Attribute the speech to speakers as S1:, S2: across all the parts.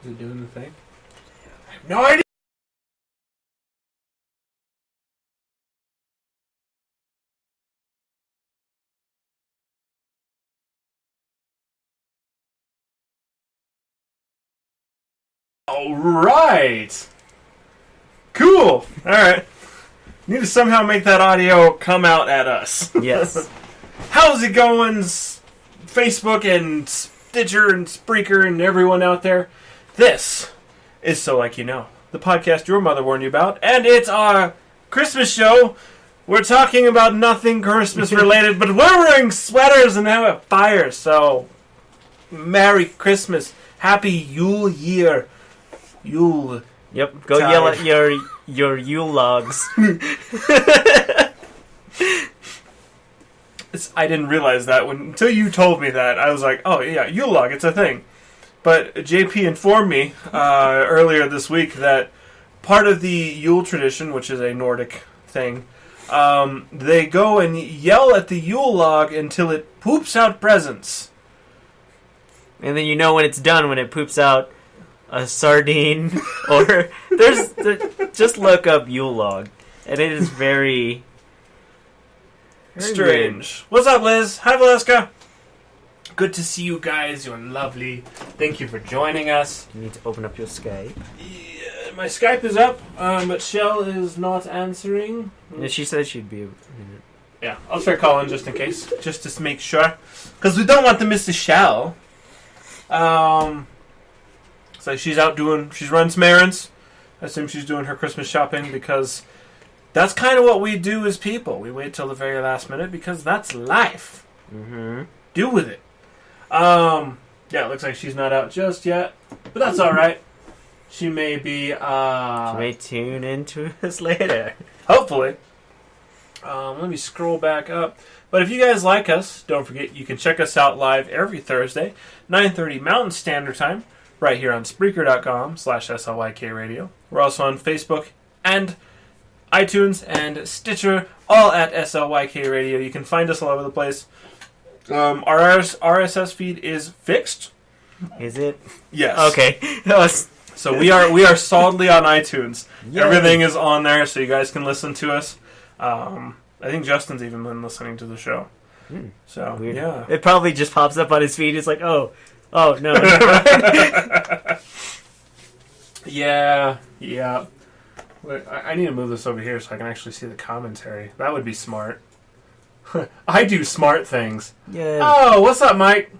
S1: Is it doing the thing? I have no idea! Alright! Cool! Alright. Need to somehow make that audio come out at us.
S2: Yes.
S1: How's it going, Facebook and Stitcher and Spreaker and everyone out there? This is So Like You Know, the podcast your mother warned you about, and it's our Christmas show. We're talking about nothing Christmas related, but we're wearing sweaters and have a fire, so Merry Christmas. Happy Yule year. Yule.
S2: Yep, go yell at your Yule logs.
S1: I didn't realize that until you told me that. I was like, oh yeah, Yule log, it's a thing. But JP informed me earlier this week that part of the Yule tradition, which is a Nordic thing, they go and yell at the Yule log until it poops out presents.
S2: And then you know when it's done, when it poops out a sardine, or just look up Yule log, and it is very
S1: strange. What's up, Liz? Hi, Valeska. Good to see you guys. You're lovely. Thank you for joining us.
S2: You need to open up your Skype.
S1: Yeah, my Skype is up, but Shell is not answering.
S2: Yeah, she said she'd be.
S1: Yeah, I'll try calling just in case, just to make sure, because we don't want to miss the Shell. So she's out she's running some errands. I assume she's doing her Christmas shopping because that's kind of what we do as people. We wait till the very last minute because that's life.
S2: Mm-hmm.
S1: Deal with it. Yeah, it looks like she's not out just yet, but that's all right. She may be.
S2: She may tune into us later.
S1: Hopefully. Let me scroll back up. But if you guys like us, don't forget you can check us out live every Thursday, 9:30 Mountain Standard Time, right here on Spreaker.com/SLYK Radio. We're also on Facebook and iTunes and Stitcher, all at SLYK Radio. You can find us all over the place. Our RSS feed is fixed.
S2: Is it?
S1: Yes.
S2: Okay.
S1: So we are solidly on iTunes.
S2: Yay.
S1: Everything is on there, so you guys can listen to us. I think Justin's even been listening to the show. So
S2: weird.
S1: Yeah,
S2: it probably just pops up on his feed. It's like, oh no, never mind.
S1: yeah. Wait, I need to move this over here so I can actually see the commentary. That would be smart. I do smart things.
S2: Yeah.
S1: Oh, what's up, Mike?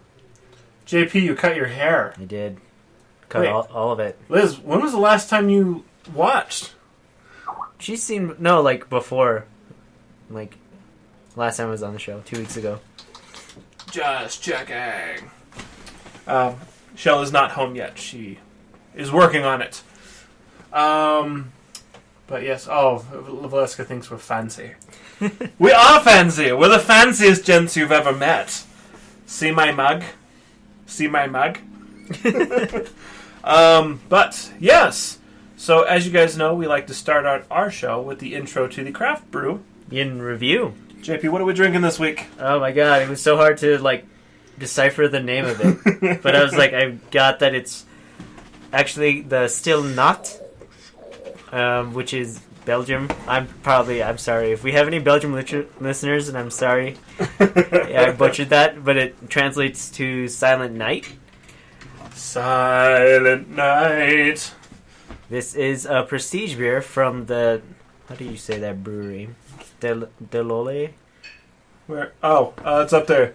S1: JP, you cut your hair.
S2: I did. Cut all of it.
S1: Liz, when was the last time you watched?
S2: She seemed like before, like last time I was on the show 2 weeks ago.
S1: Just checking. Shell is not home yet. She is working on it. But yes. Oh, Valeska thinks we're fancy. We are fancy. We're the fanciest gents you've ever met. See my mug. See my mug. But yes. So, as you guys know, we like to start out our show with the intro to the craft brew.
S2: In review.
S1: JP, what are we drinking this week?
S2: Oh my god, it was so hard to, decipher the name of it. But I was like, I got that it's actually the Still Not, which is Belgium. I'm sorry. If we have any Belgium listeners, and I'm sorry. Yeah, I butchered that, but it translates to Silent Night.
S1: Silent Night.
S2: This is a prestige beer from the... How do you say that brewery? Delole?
S1: Where? Oh, it's up there.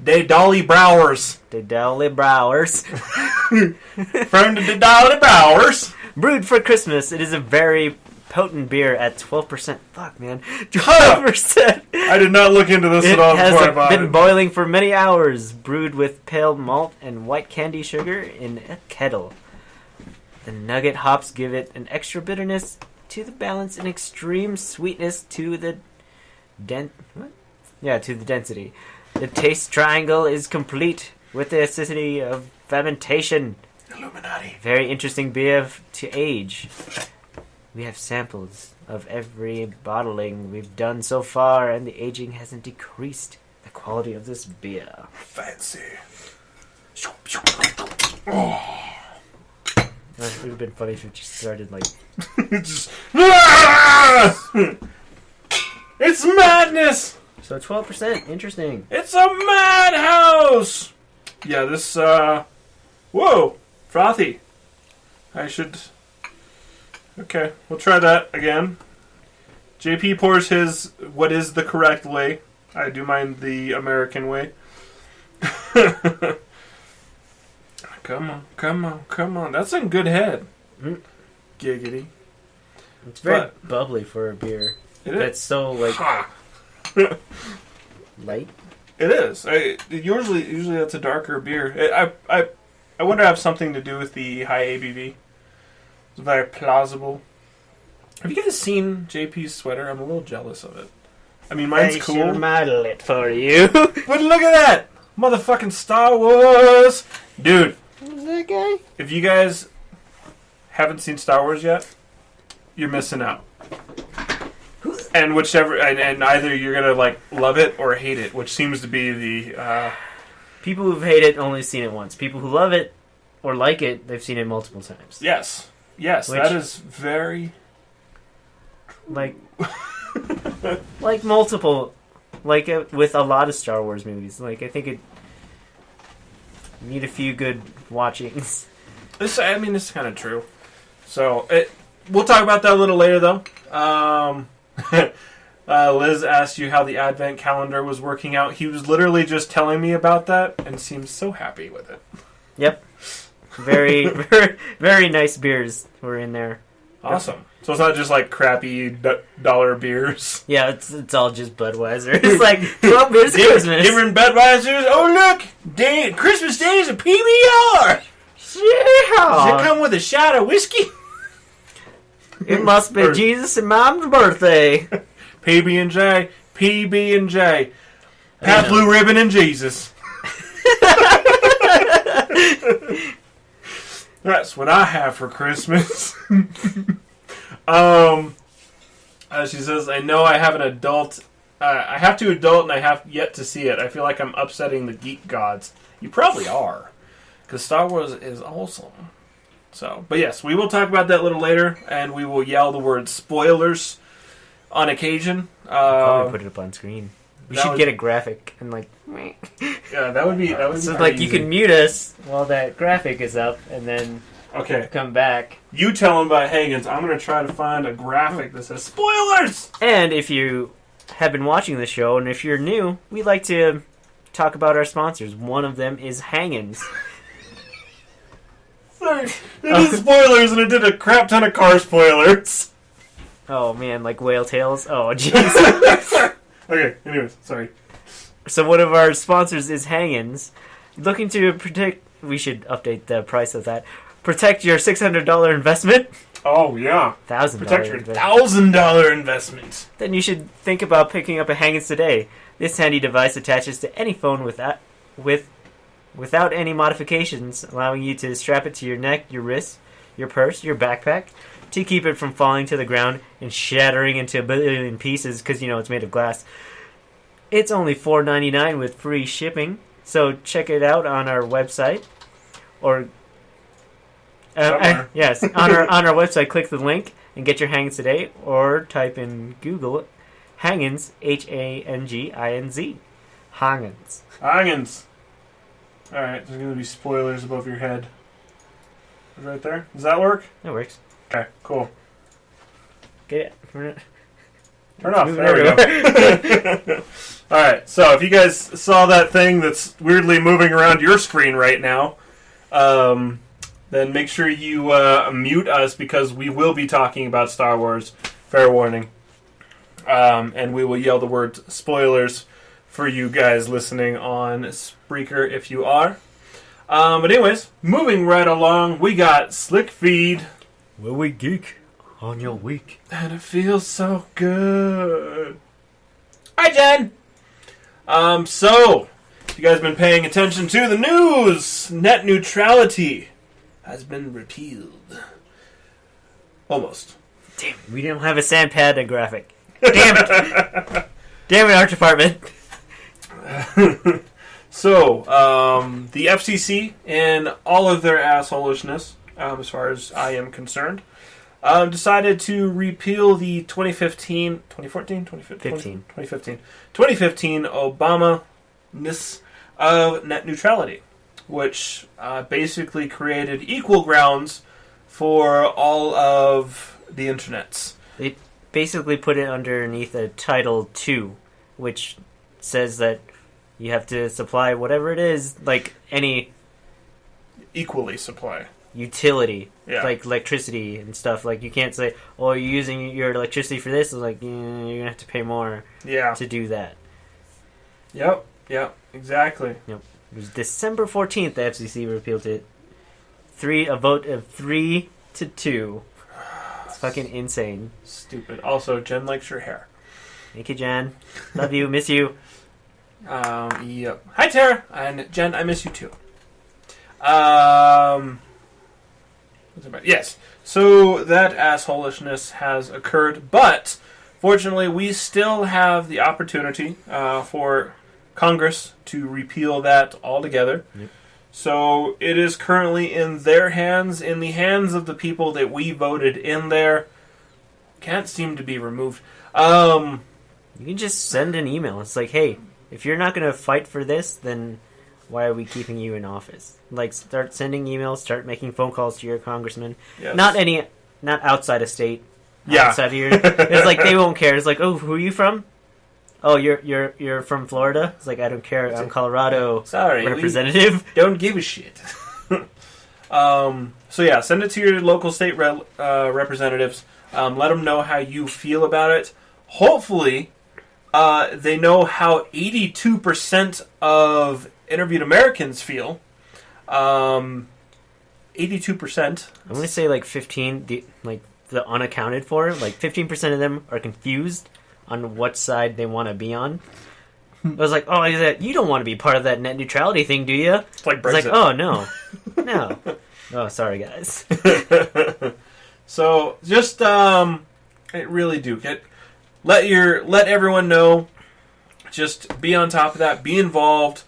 S1: De Dolly Browers.
S2: De Dolly Browers.
S1: From the De Dolly Browers.
S2: Brewed for Christmas, it is a very potent beer at 12%. Fuck, man. 12%!
S1: I did not look into this at all before I bought it.
S2: It has been boiling for many hours, brewed with pale malt and white candy sugar in a kettle. The nugget hops give it an extra bitterness to the balance and extreme sweetness to the density. The taste triangle is complete with the acidity of fermentation.
S1: Illuminati.
S2: Very interesting beer to age. We have samples of every bottling we've done so far, and the aging hasn't decreased the quality of this beer.
S1: Fancy. Oh.
S2: It would have been funny if it just started like...
S1: Just, it's madness!
S2: So 12%, interesting.
S1: It's a madhouse! Yeah, this, whoa! Frothy. I should... Okay, we'll try that again. JP pours his, what is the correct way. I do mind the American way. Come on, come on, come on. That's in good head.
S2: Mm.
S1: Giggity.
S2: It's very bubbly for a beer. That's so, like, light.
S1: It is. Usually that's a darker beer. I wonder if it has something to do with the high ABV. It's very plausible. Have you guys seen JP's sweater? I'm a little jealous of it. I mean, mine's cool.
S2: I should model it for you.
S1: But look at that! Motherfucking Star Wars! Dude.
S2: Who's that guy?
S1: If you guys haven't seen Star Wars yet, you're missing out. And and either you're gonna like love it or hate it, which seems to be the
S2: people who've hated it only seen it once. People who love it or like it, they've seen it multiple times.
S1: Yes, that is very
S2: like multiple, with a lot of Star Wars movies. Like I think it need a few good watchings.
S1: This is kind of true. So we'll talk about that a little later, though. Liz asked you how the Advent calendar was working out. He was literally just telling me about that and seems so happy with it.
S2: Yep. Very, very, very nice beers were in there.
S1: Awesome. So it's not just like crappy dollar beers.
S2: Yeah, it's all just Budweiser. It's like 12 beers at Christmas.
S1: Different Budweisers. Oh look, Christmas Day is a PBR.
S2: Yeah.
S1: Does it come with a shot of whiskey?
S2: It must be Jesus and Mom's birthday.
S1: PB&J, PB&J, Pat Blue Ribbon and Jesus. That's what I have for Christmas. She says, I know I have an adult. I have to adult and I have yet to see it. I feel like I'm upsetting the geek gods. You probably are. Because Star Wars is awesome. So, but yes, we will talk about that a little later, and we will yell the word spoilers on occasion.
S2: Probably put it up on screen. We should get a graphic and
S1: yeah, that would be
S2: so
S1: like
S2: easy. You can mute us while that graphic is up, and then come back.
S1: You tell them about Hagen's. I'm going to try to find a graphic that says spoilers.
S2: And if you have been watching the show, and if you're new, we like to talk about our sponsors. One of them is Hagen's.
S1: Sorry, it did spoilers, and it did a crap ton of car spoilers.
S2: Oh man, like Whale Tails. Oh jeez.
S1: Okay, anyways, sorry.
S2: So one of our sponsors is Hagen's. Looking to protect... We should update the price of that. Protect your $600 investment.
S1: Oh, yeah.
S2: $1,000
S1: Protect your $1,000 investment.
S2: Then you should think about picking up a Hagen's today. This handy device attaches to any phone without any modifications, allowing you to strap it to your neck, your wrist, your purse, your backpack, to keep it from falling to the ground and shattering into a billion pieces because, it's made of glass. It's only $4.99 with free shipping, so check it out on our website. Or, yes, on our website, click the link and get your Hagen's today, or type in Google Hagen's, Hanginz. Hagen's.
S1: Hagen's. Alright, there's going to be spoilers above your head. Right there. Does that work?
S2: That works.
S1: Okay, cool.
S2: Get it.
S1: Turn off. There we go. Alright, so if you guys saw that thing that's weirdly moving around your screen right now, then make sure you mute us because we will be talking about Star Wars. Fair warning. And we will yell the word spoilers for you guys listening on Spreaker if you are. But anyways, moving right along, we got SLYK Feed.
S2: Where we geek on your week.
S1: And it feels so good. Hi, Jen! So, if you guys been paying attention to the news, net neutrality has been repealed. Almost.
S2: Damn, we didn't have a sandpad graphic. Damn it! Damn it, art department.
S1: So, the FCC, in all of their assholishness, as far as I am concerned. Decided to repeal the 2015 Obama-ness of net neutrality, which basically created equal grounds for all of the internets.
S2: They basically put it underneath a Title II, which says that you have to supply whatever it is, like any
S1: Equally supply.
S2: utility,
S1: Yeah.
S2: like electricity and stuff. Like you can't say, "Oh, you're using your electricity for this." It's like you're gonna have to pay more
S1: Yeah.
S2: to do that.
S1: Yep. Exactly.
S2: It was December 14th. The FCC repealed it. A vote of 3-2. It's fucking insane.
S1: Stupid. Also, Jen likes your hair.
S2: Thank you, Jan. Love you. Miss you.
S1: Yep. Hi, Tara. And Jen, I miss you too. Yes. So that assholishness has occurred, but fortunately, we still have the opportunity for Congress to repeal that altogether.
S2: Yep.
S1: So it is currently in their hands, in the hands of the people that we voted in there. Can't seem to be removed.
S2: You can just send an email. It's like, hey, if you're not going to fight for this, then why are we keeping you in office? Like, start sending emails, start making phone calls to your congressman.
S1: Yes.
S2: Not outside of state.
S1: Yeah.
S2: Outside of your, it's like they won't care. It's like, oh, who are you from? Oh, you're from Florida. It's like, I don't care. I'm Colorado.
S1: Sorry,
S2: representative.
S1: Don't give a shit. So yeah, send it to your local state representatives. Let them know how you feel about it. Hopefully, they know how 82% of interviewed Americans feel. 82%.
S2: I'm gonna say like 15. The unaccounted for, like 15% of them are confused on what side they want to be on. I was like, oh, you don't want to be part of that net neutrality thing, do you?
S1: It's like Brexit.
S2: It's like, oh, no. No. Oh, sorry, guys.
S1: So, just, really do. Let everyone know. Just be on top of that. Be involved.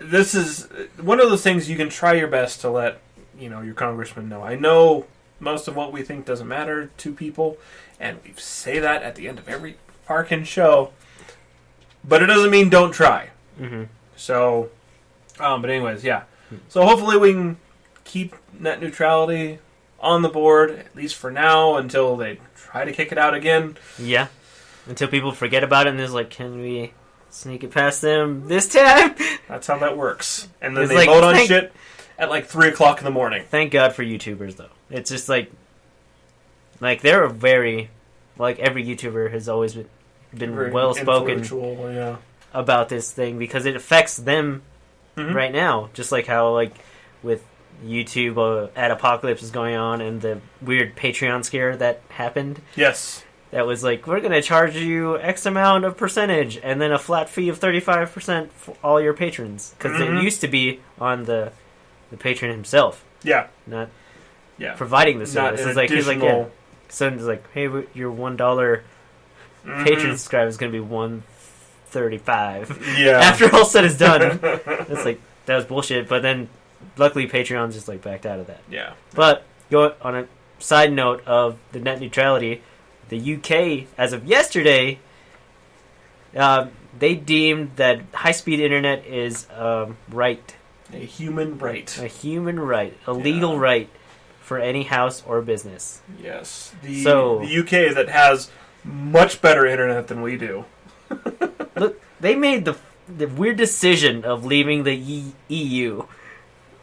S1: This is one of those things you can try your best to let, your congressman know. I know most of what we think doesn't matter to people, and we say that at the end of every fucking show. But it doesn't mean don't try.
S2: Mm-hmm.
S1: So, but anyways, yeah. So hopefully we can keep net neutrality on the board, at least for now, until they try to kick it out again.
S2: Yeah. Until people forget about it and there's like, can we sneak it past them this time?
S1: That's how that works. And then
S2: It's
S1: they
S2: like,
S1: vote on shit at like 3 o'clock in the morning.
S2: Thank God for YouTubers, though. It's just like they're very, like every YouTuber has always been
S1: Very
S2: well-spoken
S1: influential, yeah.
S2: about this thing because it affects them
S1: Mhm.
S2: right now. Just like how, like, with YouTube, Ad Apocalypse is going on and the weird Patreon scare that happened.
S1: Yes.
S2: That was like, we're going to charge you X amount of percentage and then a flat fee of 35% for all your patrons. Because
S1: Mhm.
S2: it used to be on the patron himself,
S1: Yeah.
S2: not
S1: Yeah.
S2: providing the
S1: Not
S2: service.
S1: an
S2: It's like, he's like, yeah.
S1: additional...
S2: So it's like, hey, your $1
S1: Mhm.
S2: patron subscribe is going to be $135.
S1: Yeah.
S2: After all said is done, it's like, that was bullshit. But then, luckily, Patreon just like backed out of that.
S1: Yeah.
S2: But go on a side note of the net neutrality, the UK, as of yesterday, they deemed that high-speed internet is right.
S1: A human right.
S2: A human right. A legal right for any house or business.
S1: Yes.
S2: So-
S1: the UK that has much better internet than we do.
S2: Look, they made the weird decision of leaving the EU,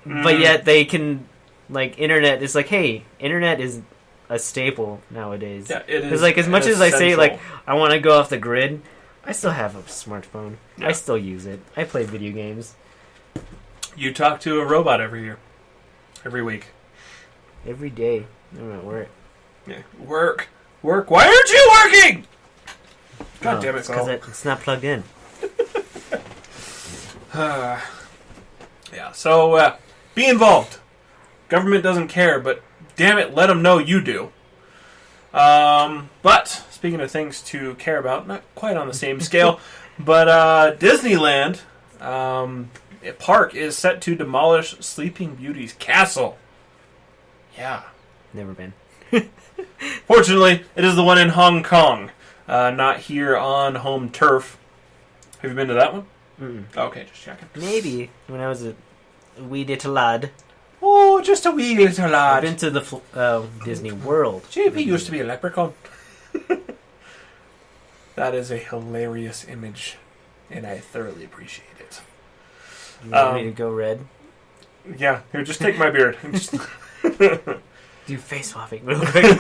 S2: but yet they can, like, internet is like, hey, internet is a staple nowadays.
S1: Yeah, it is.
S2: It's like, as much as I say,
S1: essential.
S2: like, I want to go off the grid, I still have a smartphone.
S1: Yeah.
S2: I still use it. I play video games.
S1: You talk to a robot every week.
S2: Every day. I'm at work.
S1: Yeah. Work. Why aren't you working? God damn it,
S2: because it's not plugged in.
S1: Yeah, so be involved. Government doesn't care, but damn it, let them know you do. But speaking of things to care about, not quite on the same scale, but Disneyland park is set to demolish Sleeping Beauty's castle. Yeah.
S2: Never been.
S1: Fortunately, it is the one in Hong Kong, not here on home turf. Have you been to that one?
S2: Mm-mm.
S1: Okay, just checking.
S2: Maybe when I was a wee little lad.
S1: Oh, just a wee little
S2: I've
S1: lad.
S2: been to the Disney World.
S1: JP used to be a leprechaun. That is a hilarious image, and I thoroughly appreciate it.
S2: You want me to go red?
S1: Yeah, here, just take my beard. Just
S2: Do face swapping real quick.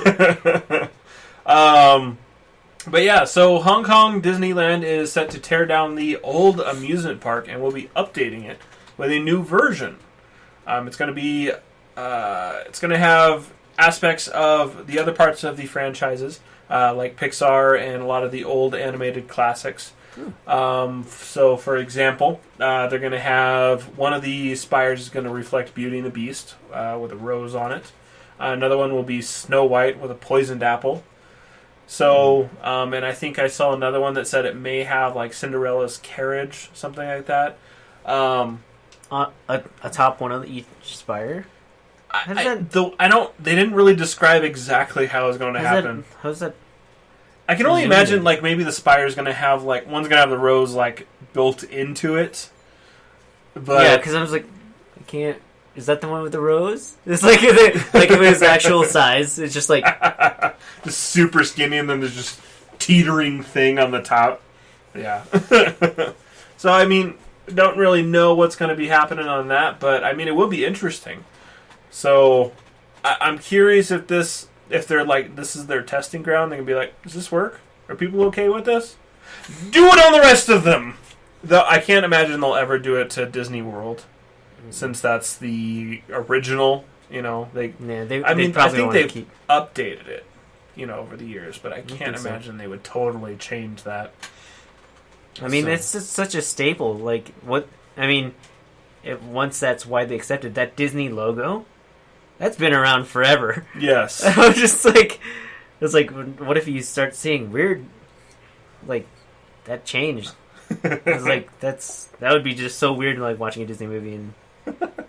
S1: But yeah, so Hong Kong Disneyland is set to tear down the old amusement park and will be updating it with a new version. It's going to be, it's going to have aspects of the other parts of the franchises, like Pixar and a lot of the old animated classics. So, for example, they're going to have one of the spires is going to reflect Beauty and the Beast with a rose on it. Another one will be Snow White with a poisoned apple. So, and I think I saw another one that said it may have like Cinderella's carriage, something like that.
S2: Atop one of each spire.
S1: I don't. They didn't really describe exactly how it's going to happen.
S2: How's that?
S1: I can only imagine like maybe the spire is going to have like one's going to have the rose like built into it. But
S2: Yeah, because I was like, I can't. Is that the one with the rose? It's like if it was actual size. It's just like
S1: just super skinny, and then there's just teetering thing on the top. Yeah. So I mean, don't really know what's going to be happening on that, but I mean, it will be interesting. So I'm curious if they're like this is their testing ground. They can be like, does this work? Are people okay with this? Do it on the rest of them. Though I can't imagine they'll ever do it to Disney World. Since that's the original, you know, I think they've updated it, you know, over the years, but I can't imagine they would totally change that.
S2: I mean, it's just such a staple. Like, what? I mean, once that's widely accepted, that Disney logo, that's been around forever.
S1: Yes.
S2: I was just like, it's like, what if you start seeing weird, like, that changed? It's like, that would be just so weird, like, watching a Disney movie and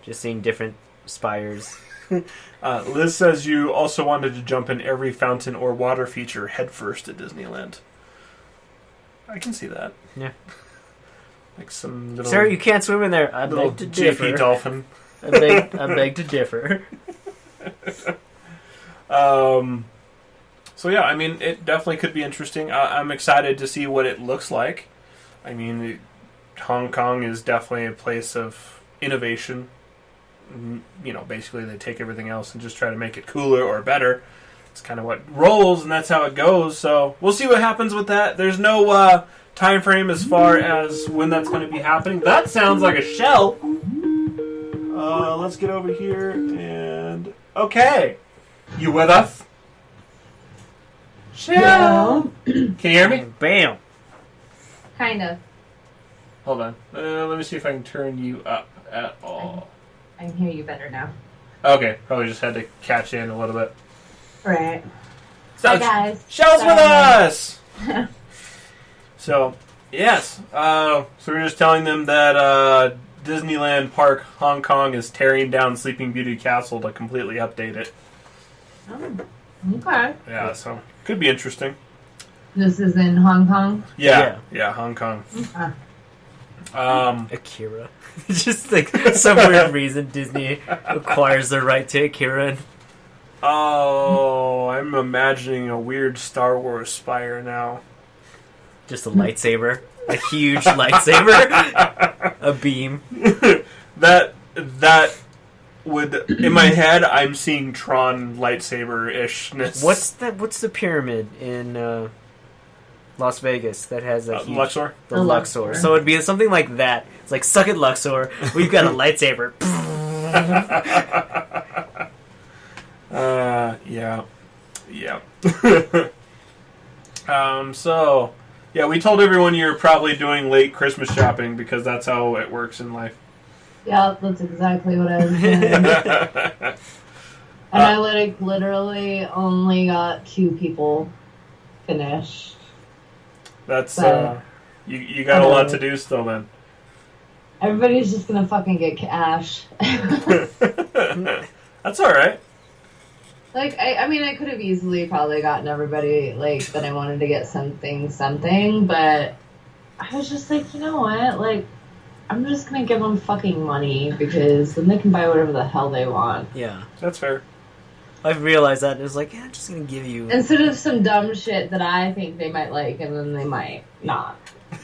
S2: just seeing different spires.
S1: Liz says you also wanted to jump in every fountain or water feature headfirst at Disneyland. I can see that.
S2: Yeah.
S1: Like some little...
S2: Sir, you can't swim in there. I
S1: beg
S2: to differ.
S1: JP dolphin.
S2: I beg to differ.
S1: So yeah, I mean, it definitely could be interesting. I'm excited to see what it looks like. I mean, Hong Kong is definitely a place of innovation. You know, basically they take everything else and just try to make it cooler or better. It's kind of what rolls, and that's how it goes. So we'll see what happens with that. There's no time frame as far as when that's going to be happening. That sounds like a shell. Let's get over here and... Okay. You with us? Shell! Can you hear me?
S2: Bam!
S3: Kind of.
S1: Hold on. Let me see if I can turn you up at all.
S3: I can hear you better now.
S1: Okay, probably just had to catch in a little bit.
S3: Right.
S1: So,
S3: Hi, guys.
S1: Shell's
S3: Sorry.
S1: with us! So, yes. So we're just telling them that Disneyland Park Hong Kong is tearing down Sleeping Beauty Castle to completely update it.
S3: Oh, okay.
S1: Yeah, so could be interesting.
S3: This is in Hong Kong?
S1: Yeah, Hong Kong.
S3: Okay.
S2: Akira. Just like some weird reason Disney acquires the right to Akira. And
S1: Oh, I'm imagining a weird Star Wars spire now.
S2: just a lightsaber. A huge lightsaber. A beam.
S1: That would, in my head, I'm seeing Tron lightsaber-ishness.
S2: What's the pyramid in Las Vegas that has a huge...
S1: Luxor?
S2: The Luxor. So it'd be something like that. It's like, suck it, Luxor. We've got a lightsaber.
S1: Yeah. So, yeah, we told everyone you're probably doing late Christmas shopping because that's how it works in life.
S3: Yeah, that's exactly what I was doing. And I literally only got 2 people finished.
S1: That's, you got a lot to do still then.
S3: Everybody's just gonna fucking get cash.
S1: That's alright.
S3: Like, I mean, I could have easily probably gotten everybody, like, that I wanted to get something, but I was just like, you know what? Like, I'm just gonna give them fucking money because then they can buy whatever the hell they want.
S2: Yeah.
S1: That's fair.
S2: I've realized that. It was like, yeah, I'm just going to give you...
S3: Instead of some dumb shit that I think they might like and then they might not.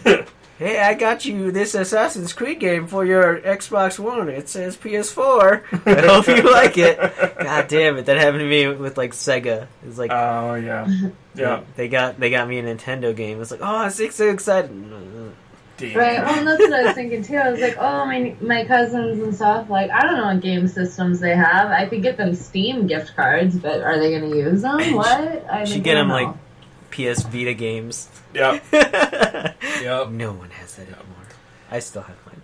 S2: Hey, I got you this Assassin's Creed game for your Xbox One. It says PS4. I hope you like it. God damn it. That happened to me with, like, Sega. It's like...
S1: Oh, yeah. Yeah.
S2: They got me a Nintendo game. It's like, oh, I'm so excited.
S1: Damn.
S3: Right, well, that's what I was thinking too. I was like, oh, my cousins and stuff, like, I don't know what game systems they have. I could get them Steam gift cards, but are they going to use them? What? I
S2: should get them, like, PS Vita games.
S1: Yep. Yep.
S2: No one has that anymore. I still have mine.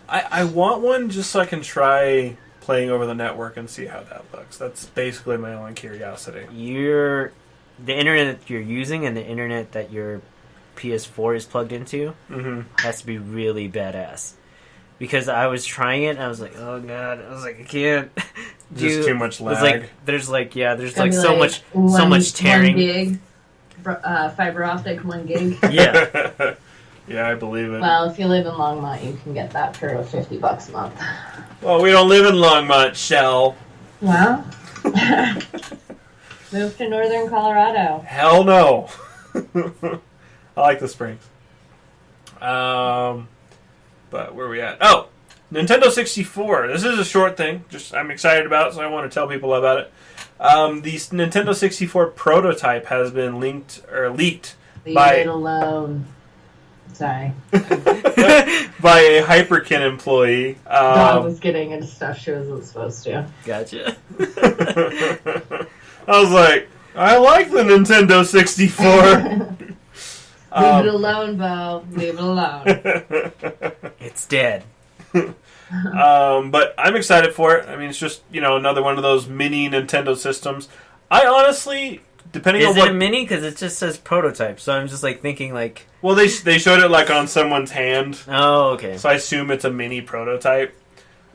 S1: I want one just so I can try playing over the network and see how that looks. That's basically my only curiosity.
S2: The internet that you're using and the internet that your PS4 is plugged into has to be really badass. Because I was trying it and I was like, oh god, I was like, I can't.
S1: Just too much lag.
S2: There's so much
S3: 1
S2: tearing.
S3: gig, fiber optic 1 gig.
S2: Yeah.
S1: Yeah, I believe it.
S3: Well, if you live in Longmont, you can get that for $50 a month.
S1: Well, we don't live in Longmont, Shell.
S3: Well, move to northern Colorado.
S1: Hell no. I like the Springs. But where are we at? Oh, Nintendo 64. This is a short thing. Just I'm excited about it, so I want to tell people about it. The Nintendo 64 prototype has been leaked
S3: Leave
S1: by
S3: it alone. Sorry.
S1: by a Hyperkin employee.
S3: Dog was getting into stuff she wasn't supposed to.
S2: Gotcha.
S1: I was like, I like the Nintendo 64.
S3: Leave it alone, Bo. Leave it alone.
S2: It's dead.
S1: But I'm excited for it. I mean, it's just, another one of those mini Nintendo systems. I honestly, depending on
S2: what... Is it a mini? Because it just says prototype, so I'm just, thinking,
S1: Well, they showed it, on someone's hand.
S2: Oh, okay.
S1: So I assume it's a mini prototype.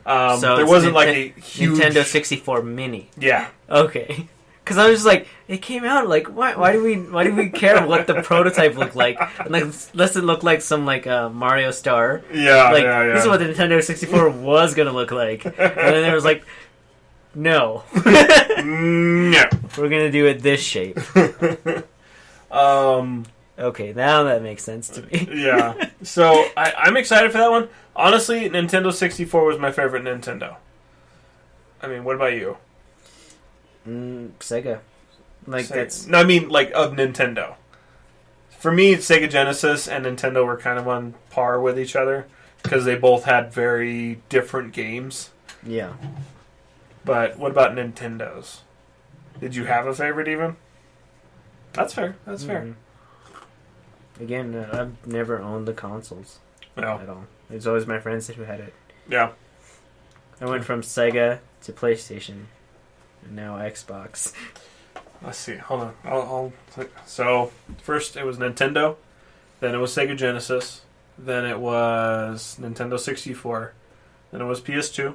S2: So
S1: there wasn't, a huge...
S2: Nintendo 64 mini.
S1: Yeah.
S2: Okay. Because I was just like, it came out, why do we care what the prototype looked like? Unless it looked like some, Mario Star.
S1: Yeah, yeah.
S2: This is what the Nintendo 64 was going to look like. And then there was no.
S1: No.
S2: We're going to do it this shape. Okay, now that makes sense to me.
S1: Yeah. So, I'm excited for that one. Honestly, Nintendo 64 was my favorite Nintendo. I mean, what about you?
S2: Sega. That's...
S1: No, I mean, of Nintendo. For me, Sega Genesis and Nintendo were kind of on par with each other because they both had very different games.
S2: Yeah.
S1: But what about Nintendo's? Did you have a favorite even? That's fair. That's fair.
S2: Again, I've never owned the consoles at all. It's always my friends who had it.
S1: Yeah.
S2: I went from Sega to PlayStation, and now Xbox.
S1: Let's see. Hold on. So, first it was Nintendo, then it was Sega Genesis, then it was Nintendo 64, then it was PS2.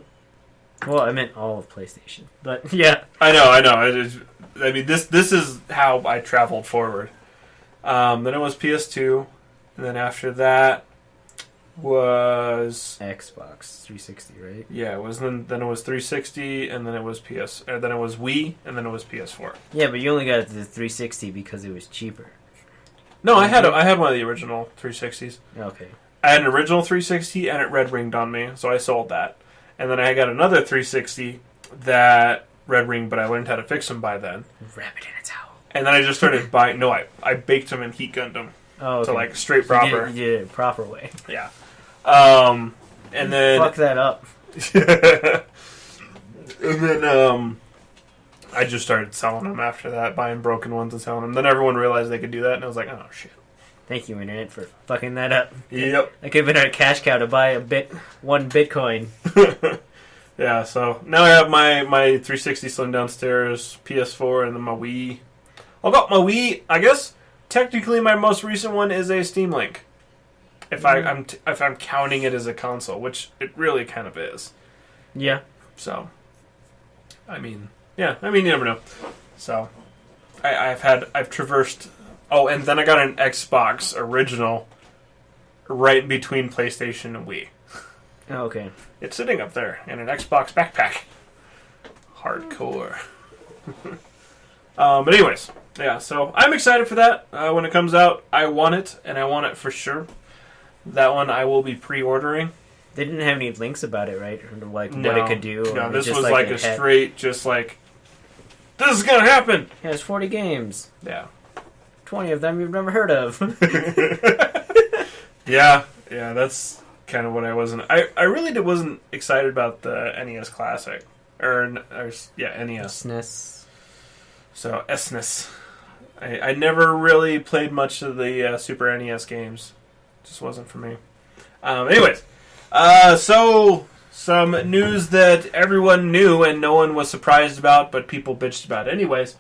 S2: Well, I meant all of PlayStation, but yeah.
S1: I know. I mean, this is how I traveled forward. Then it was PS2, and then after that was
S2: Xbox 360, right?
S1: Yeah, it was then it was 360, and then it was then it was Wii, and then it was PS4.
S2: Yeah, but you only got the 360 because it was cheaper.
S1: No, I had one of the original 360s.
S2: Okay.
S1: I had an original 360, and it red ringed on me, so I sold that. And then I got another 360 that red ringed, but I learned how to fix them by then.
S2: Wrap it in a towel.
S1: And then I just started buying. No, I baked them and heat gunned them.
S2: Oh, okay.
S1: So straight proper.
S2: You did it proper way.
S1: Yeah. And then
S2: fuck that up.
S1: And then I just started selling them after that, buying broken ones and selling them. Then everyone realized they could do that, and I was like, oh shit.
S2: Thank you, Internet, for fucking that up.
S1: Yep.
S2: I could have been our cash cow to buy one Bitcoin.
S1: Yeah, so now I have my 360 slim downstairs, PS4, and then my Wii. I got my Wii. I guess technically my most recent one is a Steam Link. If I'm counting it as a console, which it really kind of is.
S2: Yeah.
S1: So, I mean, Yeah, I mean, you never know. So, I've traversed... Oh, and then I got an Xbox original right between PlayStation and Wii.
S2: Oh, okay.
S1: It's sitting up there in an Xbox backpack. Hardcore. But anyways, yeah, so I'm excited for that. When it comes out, I want it, and I want it for sure. That one I will be pre-ordering.
S2: They didn't have any links about it, right? Or like
S1: No,
S2: what it could do.
S1: No,
S2: or
S1: this
S2: just
S1: was like a straight, just like, this is gonna happen!
S2: Yeah, it's 40 games.
S1: Yeah.
S2: 20 of them you've never heard of.
S1: Yeah, that's kind of what I wasn't... I really wasn't excited about the NES Classic. NES.
S2: SNES.
S1: So, SNES. I never really played much of the Super NES games. Just wasn't for me. Anyways, so some news that everyone knew and no one was surprised about, but people bitched about anyways.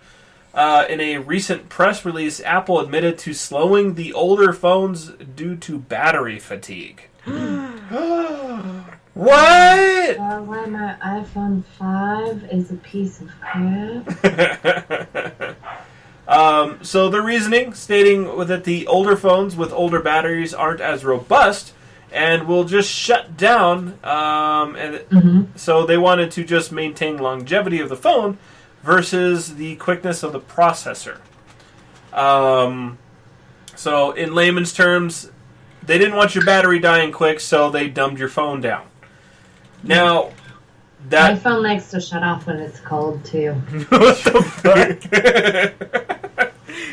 S1: In a recent press release, Apple admitted to slowing the older phones due to battery fatigue. What?
S3: Why my iPhone 5 is a piece of crap.
S1: So the reasoning, stating that the older phones with older batteries aren't as robust and will just shut down. So they wanted to just maintain longevity of the phone versus the quickness of the processor. So in layman's terms, they didn't want your battery dying quick, so they dumbed your phone down. Now,
S3: My phone likes to shut off when it's cold, too.
S1: What the fuck?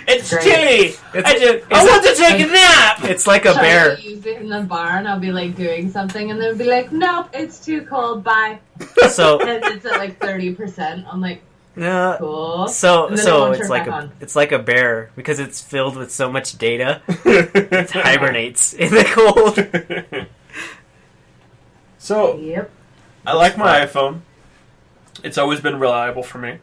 S1: It's chilly! I want to take a nap!
S2: It's like a bear.
S3: I use it in the barn. I'll be like doing something, and they'll be like, "Nope, it's too cold. Bye."
S2: So
S3: And it's at like 30%. I'm like,
S2: no.
S3: cool.
S2: So
S3: And then it won't
S2: it's
S3: turn
S2: like
S3: back on.
S2: it's like a bear because it's filled with so much data. It hibernates in the cold.
S1: So,
S3: Yep.
S1: I like my iPhone. It's always been reliable for me.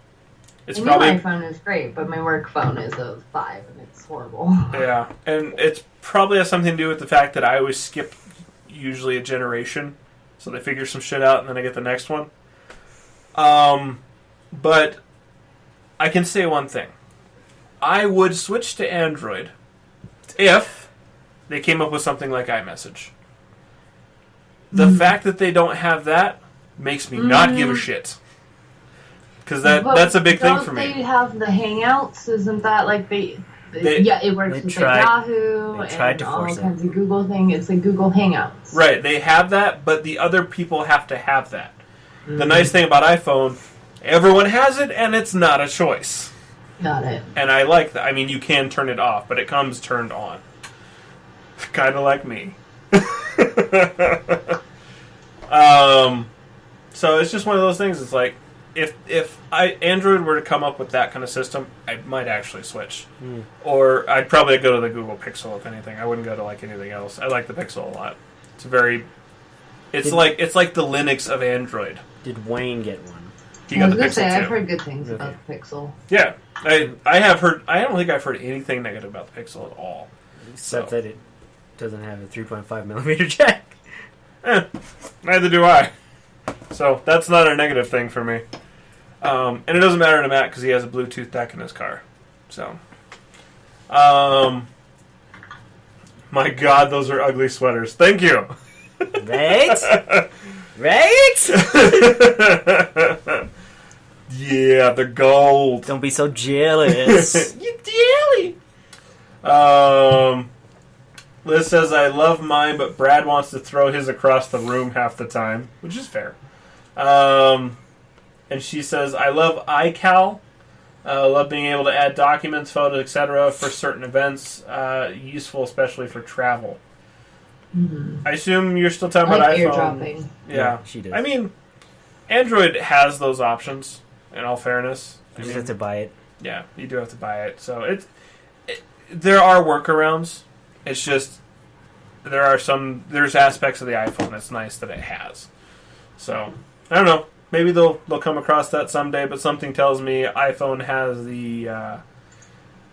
S1: It's
S3: My
S1: probably...
S3: new iPhone is great, but my work phone is a 5, and it's horrible.
S1: Yeah, and it's probably has something to do with the fact that I always skip usually a generation. So they figure some shit out and then I get the next one. But I can say one thing. I would switch to Android if they came up with something like iMessage. The fact that they don't have that makes me not give a shit. Because that's a big thing for me.
S3: Don't they have the Hangouts? Isn't that like yeah, it works with like Yahoo and all kinds of Google thing. It's like Google Hangouts.
S1: Right, they have that, but the other people have to have that. The nice thing about iPhone, everyone has it, and it's not a choice.
S3: Got it.
S1: And I like that. I mean, you can turn it off, but it comes turned on. Kind of like me. So it's just one of those things. It's like, if Android were to come up with that kind of system, I might actually switch. Or I'd probably go to the Google Pixel, if anything. I wouldn't go to like anything else. I like the Pixel a lot. It's like the Linux of Android.
S2: Did Wayne get one?
S1: He got the Pixel too.
S3: I've heard good things about the Pixel.
S1: Yeah, I have heard. I don't think I've heard anything negative about the Pixel at all,
S2: Except that it doesn't have a 3.5mm jack.
S1: Neither do I. So that's not a negative thing for me. And it doesn't matter to Matt because he has a Bluetooth deck in his car. So, my God, those are ugly sweaters. Thank you.
S2: Right? Right?
S1: Yeah, they're gold.
S2: Don't be so jealous.
S1: You jelly. Liz says, I love mine, but Brad wants to throw his across the room half the time, which is fair. And she says, I love iCal. Love being able to add documents, photos, etc. for certain events. Useful, especially for travel. I assume you're still talking about iPhone.
S3: Airdropping.
S1: Yeah,
S2: she does.
S1: I mean, Android has those options, in all fairness.
S2: You just have to buy it.
S1: Yeah, you do have to buy it. So there are workarounds. It's just there's aspects of the iPhone that's nice that it has. So I don't know. Maybe they'll come across that someday. But something tells me iPhone has the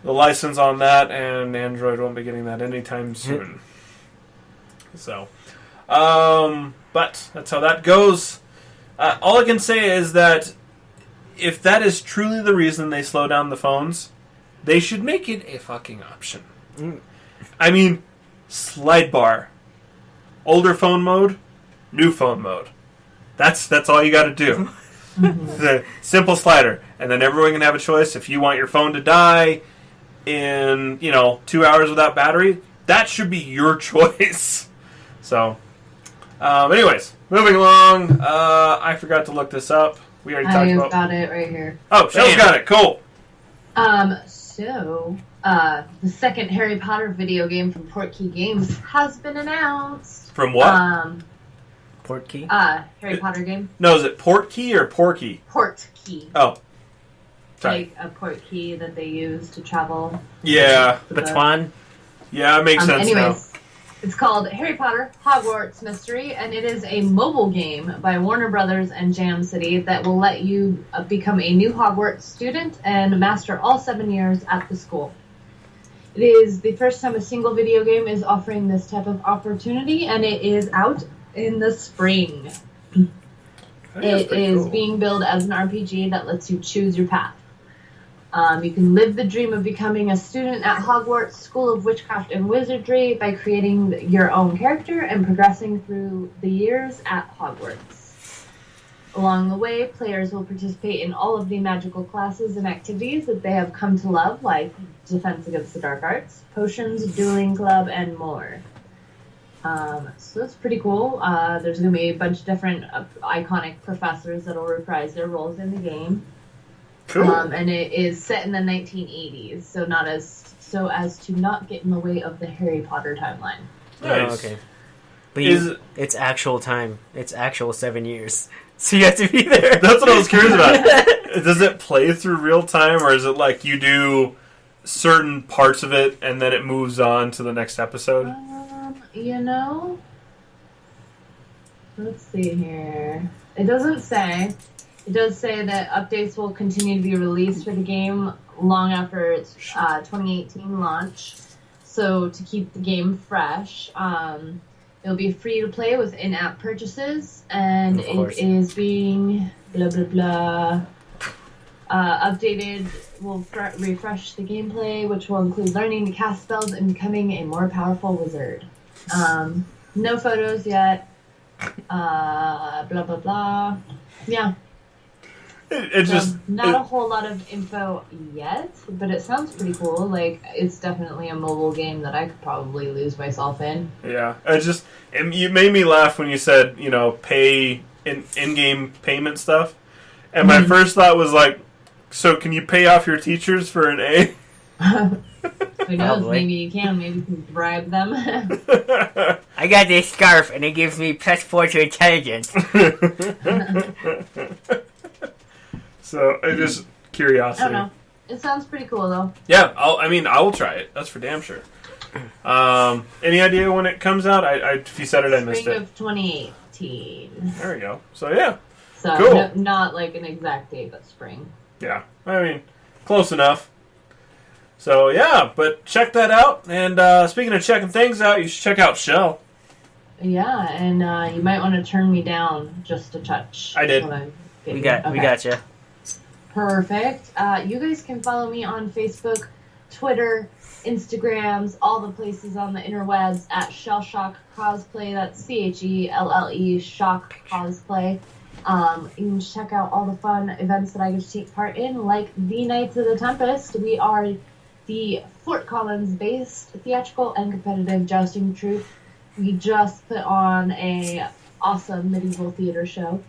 S1: license on that, and Android won't be getting that anytime soon. So, but that's how that goes. All I can say is that if that is truly the reason they slow down the phones, they should make it a fucking option. I mean, slide bar. Older phone mode, new phone mode. That's all you got to do. The simple slider. And then everyone can have a choice. If you want your phone to die in, 2 hours without battery, that should be your choice. So, anyways, moving along. I forgot to look this up. We already talked about...
S3: I've got it right here.
S1: Oh, Shell's got it. Cool.
S3: So, the second Harry Potter video game from Portkey Games has been announced.
S1: From what?
S2: Portkey?
S3: Harry Potter game.
S1: No, is it Portkey or Porky?
S3: Portkey.
S1: Oh. Sorry.
S3: Like a portkey that they use to travel.
S1: Yeah.
S2: Batuan?
S1: Yeah, it makes sense now.
S3: It's called Harry Potter Hogwarts Mystery, and it is a mobile game by Warner Brothers and Jam City that will let you become a new Hogwarts student and master all 7 years at the school. It is the first time a single video game is offering this type of opportunity, and it is out in the spring. It is
S1: cool.
S3: being billed as an RPG that lets you choose your path. You can live the dream of becoming a student at Hogwarts School of Witchcraft and Wizardry by creating your own character and progressing through the years at Hogwarts. Along the way, players will participate in all of the magical classes and activities that they have come to love, like Defense Against the Dark Arts, Potions, Dueling Club, and more. So that's pretty cool. There's going to be a bunch of different iconic professors that will reprise their roles in the game.
S1: Cool.
S3: And it is set in the 1980s, so as to not get in the way of the Harry Potter timeline.
S1: Nice.
S2: Oh, okay. But it's actual time. It's actual 7 years. So you have to be there.
S1: That's what I was curious about. Does it play through real time, or is it like you do certain parts of it and then it moves on to the next episode?
S3: Let's see here. It doesn't say. It does say that updates will continue to be released for the game long after its 2018 launch. So to keep the game fresh, it'll be free to play with in-app purchases, and it is being blah blah blah updated. Will refresh the gameplay, which will include learning to cast spells and becoming a more powerful wizard. No photos yet. Blah blah blah. Yeah.
S1: It's just
S3: not a whole lot of info yet, but it sounds pretty cool. Like, it's definitely a mobile game that I could probably lose myself in.
S1: Yeah, you made me laugh when you said, pay in-game payment stuff. And my first thought was like, so can you pay off your teachers for an A?
S3: Who knows? Probably. Maybe you can. Maybe you can bribe them.
S2: I got this scarf, and it gives me +4 to intelligence.
S1: So, it's just curiosity.
S3: I don't know. It sounds pretty cool, though.
S1: Yeah, I will try it. That's for damn sure. Any idea when it comes out? If you said it, I missed it.
S3: Spring of 2018.
S1: There we go. So, yeah.
S3: So,
S1: cool.
S3: Not like an exact date, but spring.
S1: Yeah. Close enough. So, yeah, but check that out. And speaking of checking things out, you should check out Shell.
S3: Yeah, and you might want to turn me down just a touch.
S1: I did.
S2: We got you.
S3: Perfect. You guys can follow me on Facebook, Twitter, Instagrams, all the places on the interwebs at Shell Shock Cosplay. That's CHELLE Shock Cosplay. You can check out all the fun events that I get to take part in, like the Knights of the Tempest. We are the Fort Collins-based theatrical and competitive jousting troupe. We just put on a awesome medieval theater show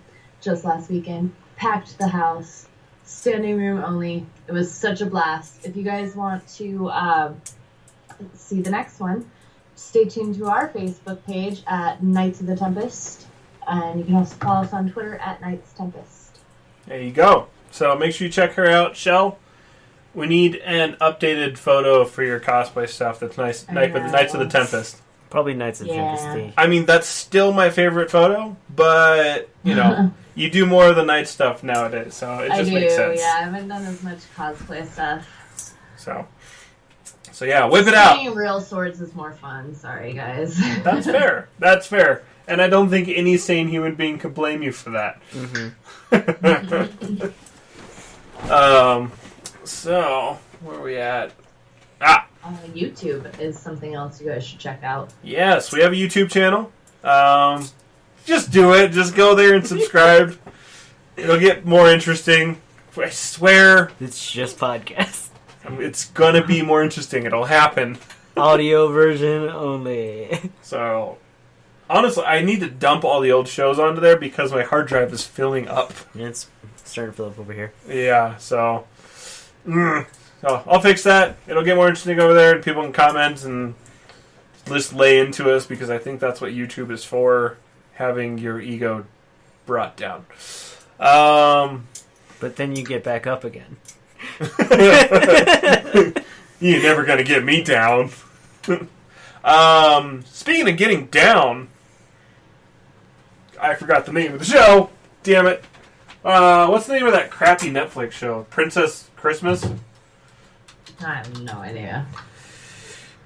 S3: just last weekend. Packed the house. Standing room only. It was such a blast. If you guys want to see the next one, stay tuned to our Facebook page at Knights of the Tempest. And you can also follow us on Twitter at Knights Tempest.
S1: There you go. So make sure you check her out, Shell. We need an updated photo for your cosplay stuff. That's nice. Knights of the Tempest.
S2: Probably Knights of the Tempest.
S1: That's still my favorite photo, but, you do more of the knight stuff nowadays, so it just makes sense.
S3: Yeah, I haven't done as much cosplay stuff.
S1: So yeah, whip it out.
S3: Using real swords is more fun. Sorry, guys.
S1: That's fair. That's fair. And I don't think any sane human being could blame you for that.
S2: Mm-hmm.
S1: So, where are we at?
S3: YouTube is something else you guys should check out.
S1: Yes, we have a YouTube channel. Just do it. Just go there and subscribe. It'll get more interesting. I swear.
S2: It's just podcast.
S1: It's gonna be more interesting. It'll happen.
S2: Audio version only.
S1: So, honestly, I need to dump all the old shows onto there because my hard drive is filling up.
S2: Yeah, it's starting to fill up over here.
S1: Yeah, so I'll fix that. It'll get more interesting over there, and people can comment and just lay into us because I think that's what YouTube is for, having your ego brought down.
S2: But then you get back up again.
S1: You're never going to get me down. Speaking of getting down, I forgot the name of the show. Damn it. What's the name of that crappy Netflix show? Princess Christmas?
S3: I have no idea.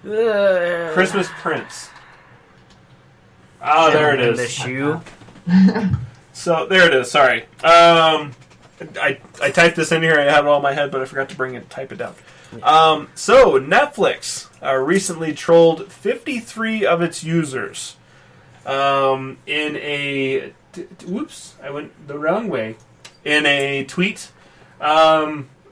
S1: Christmas Prince. Oh, there it
S2: The
S1: is.
S2: shoe.
S1: So, there it is. Sorry. I typed this in here. I had it all in my head, but I forgot to type it down. So, Netflix recently trolled 53 of its users in a... Whoops, I went the wrong way. In a tweet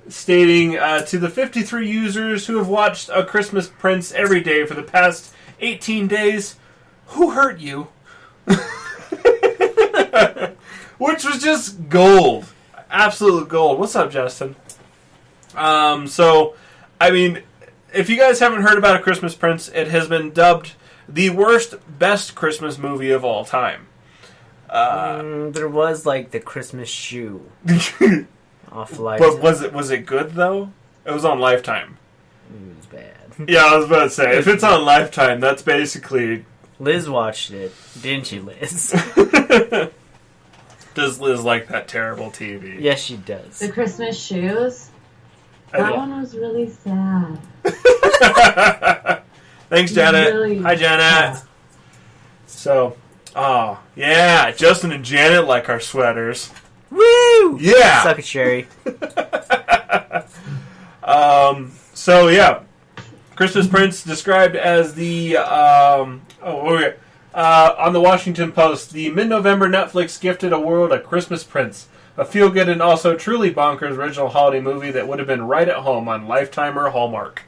S1: stating to the 53 users who have watched A Christmas Prince every day for the past 18 days, who hurt you? Which was just gold. Absolute gold. What's up, Justin? So, I mean, if you guys haven't heard about A Christmas Prince, it has been dubbed the worst, best Christmas movie of all time.
S2: There was like the Christmas shoe off
S1: But
S2: Lifetime.
S1: was it good though? It was on Lifetime.
S2: It was bad.
S1: Yeah, I was about to say, if it's on Lifetime, that's basically...
S2: Liz watched it, didn't you, Liz?
S1: Does Liz like that terrible TV?
S2: Yes, she does.
S3: The Christmas shoes?
S1: I
S3: That
S1: know.
S3: one was really sad.
S1: Thanks, Janet.
S3: Really
S1: Hi, Janet.
S3: sad.
S1: So, yeah, Justin and Janet like our sweaters.
S2: Woo!
S1: Yeah!
S2: Suck it, Sherry.
S1: So yeah, Christmas Prince described as the on the Washington Post, the mid-November Netflix gifted a world a Christmas Prince, a feel-good and also truly bonkers original holiday movie that would have been right at home on Lifetime or Hallmark.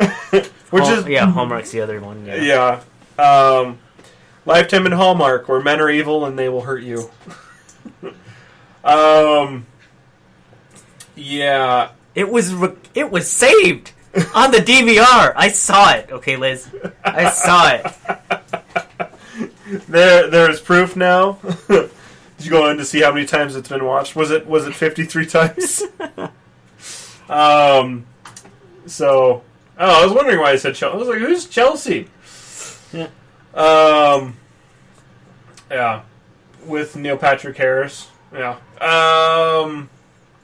S2: Hallmark's the other one.
S1: Yeah. Lifetime and Hallmark, where men are evil and they will hurt you. Yeah.
S2: It was saved on the DVR. I saw it. Okay, Liz. I saw it.
S1: There is proof now. Did you go in to see how many times it's been watched? Was it 53 times? So, I was wondering why I said Chelsea. I was like, who's Chelsea?
S2: Yeah.
S1: Yeah, with Neil Patrick Harris. Yeah.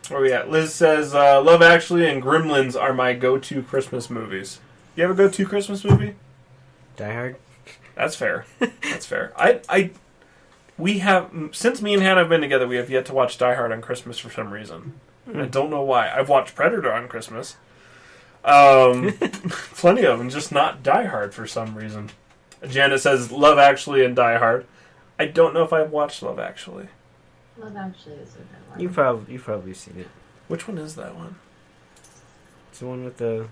S1: Where we at? Liz says, Love Actually and Gremlins are my go-to Christmas movies. You have a go-to Christmas movie?
S2: Die Hard.
S1: That's fair. That's fair. We have, since me and Hannah have been together, we have yet to watch Die Hard on Christmas for some reason. I don't know why. I've watched Predator on Christmas. Plenty of them, just not Die Hard for some reason. Janet says Love Actually and Die Hard. I don't know if I've watched Love Actually.
S3: Love Actually is a good one.
S2: You've probably seen it.
S1: Which one is that one?
S2: It's the one with the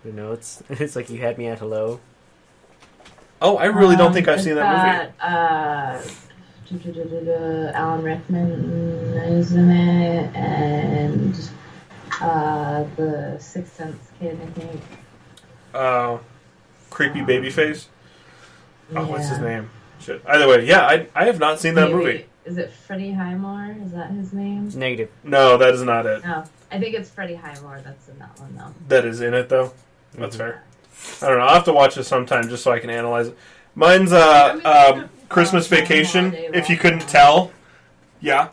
S2: notes. It's like you had me at hello.
S1: Oh, I really don't think I've seen that
S3: movie. Alan Rickman is in it, and the Sixth Sense kid, I think.
S1: movie. Creepy Babyface. Oh, what's his
S3: Yeah.
S1: name? Shit. Either way, yeah, I have not seen that movie.
S3: Is it Freddie Highmore? Is that his name?
S2: Negative.
S1: No, that is not it.
S3: No, I think it's Freddie Highmore that's in that one, though.
S1: That is in it, though. That's fair. I don't know. I'll have to watch it sometime just so I can analyze it. Mine's Christmas Vacation, if you couldn't tell. Yeah.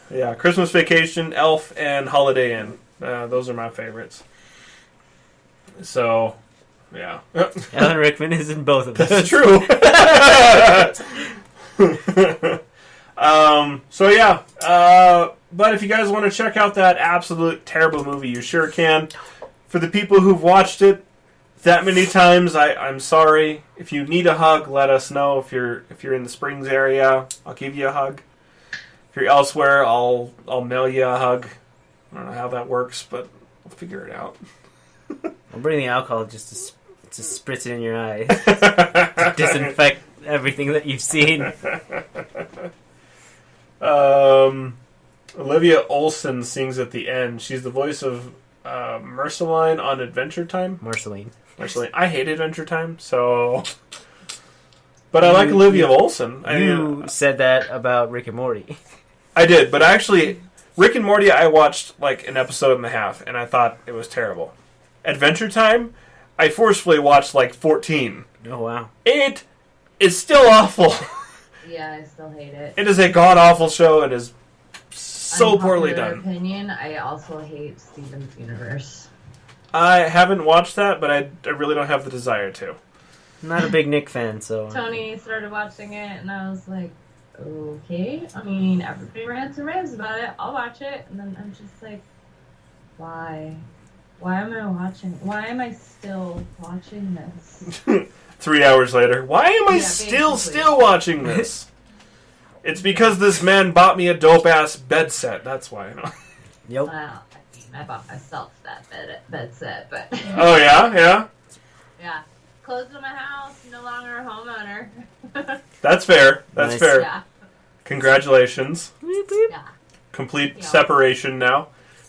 S1: Yeah, Christmas Vacation, Elf, and Holiday Inn. Those are my favorites. So, yeah.
S2: Alan Rickman is in both of those.
S1: That's true. So, yeah. But if you guys want to check out that absolute terrible movie, you sure can. For the people who've watched it that many times, I'm sorry. If you need a hug, let us know. If you're in the Springs area, I'll give you a hug. If you're elsewhere, I'll mail you a hug. I don't know how that works, but we'll figure it out.
S2: I'll bring the alcohol just to spritz it in your eyes. To disinfect everything that you've seen.
S1: Olivia Olsen sings at the end. She's the voice of Marceline on Adventure Time.
S2: Marceline.
S1: I hate Adventure Time, so... But I like Olivia Olsen.
S2: You said that about Rick and Morty.
S1: I did, but actually, Rick and Morty I watched like an episode and a half, and I thought it was terrible. Adventure Time, I forcefully watched like 14.
S2: Oh, wow.
S1: It is still awful.
S3: Yeah, I still hate it.
S1: It is a god-awful show and is so poorly
S3: Unpopular
S1: done.
S3: opinion, I also hate Steven's Universe.
S1: I haven't watched that, but I really don't have the desire to.
S2: I'm not a big Nick fan, so...
S3: Tony started watching it, and I was like, okay. I mean, everybody rants and raves about it. I'll watch it. And then I'm just like, why? Why am I watching? Why am I still watching this?
S1: 3 hours later, why am I still watching this? It's because this man bought me a dope-ass bed set. That's why.
S2: Yep.
S3: Well, I mean, I bought myself that bed set, but...
S1: Oh, yeah? Yeah?
S3: Yeah. Closed to my house, no longer a homeowner.
S1: That's fair. That's
S2: Nice.
S1: fair.
S3: Yeah.
S1: Congratulations.
S3: Yeah.
S1: Complete
S3: Yeah.
S1: separation now.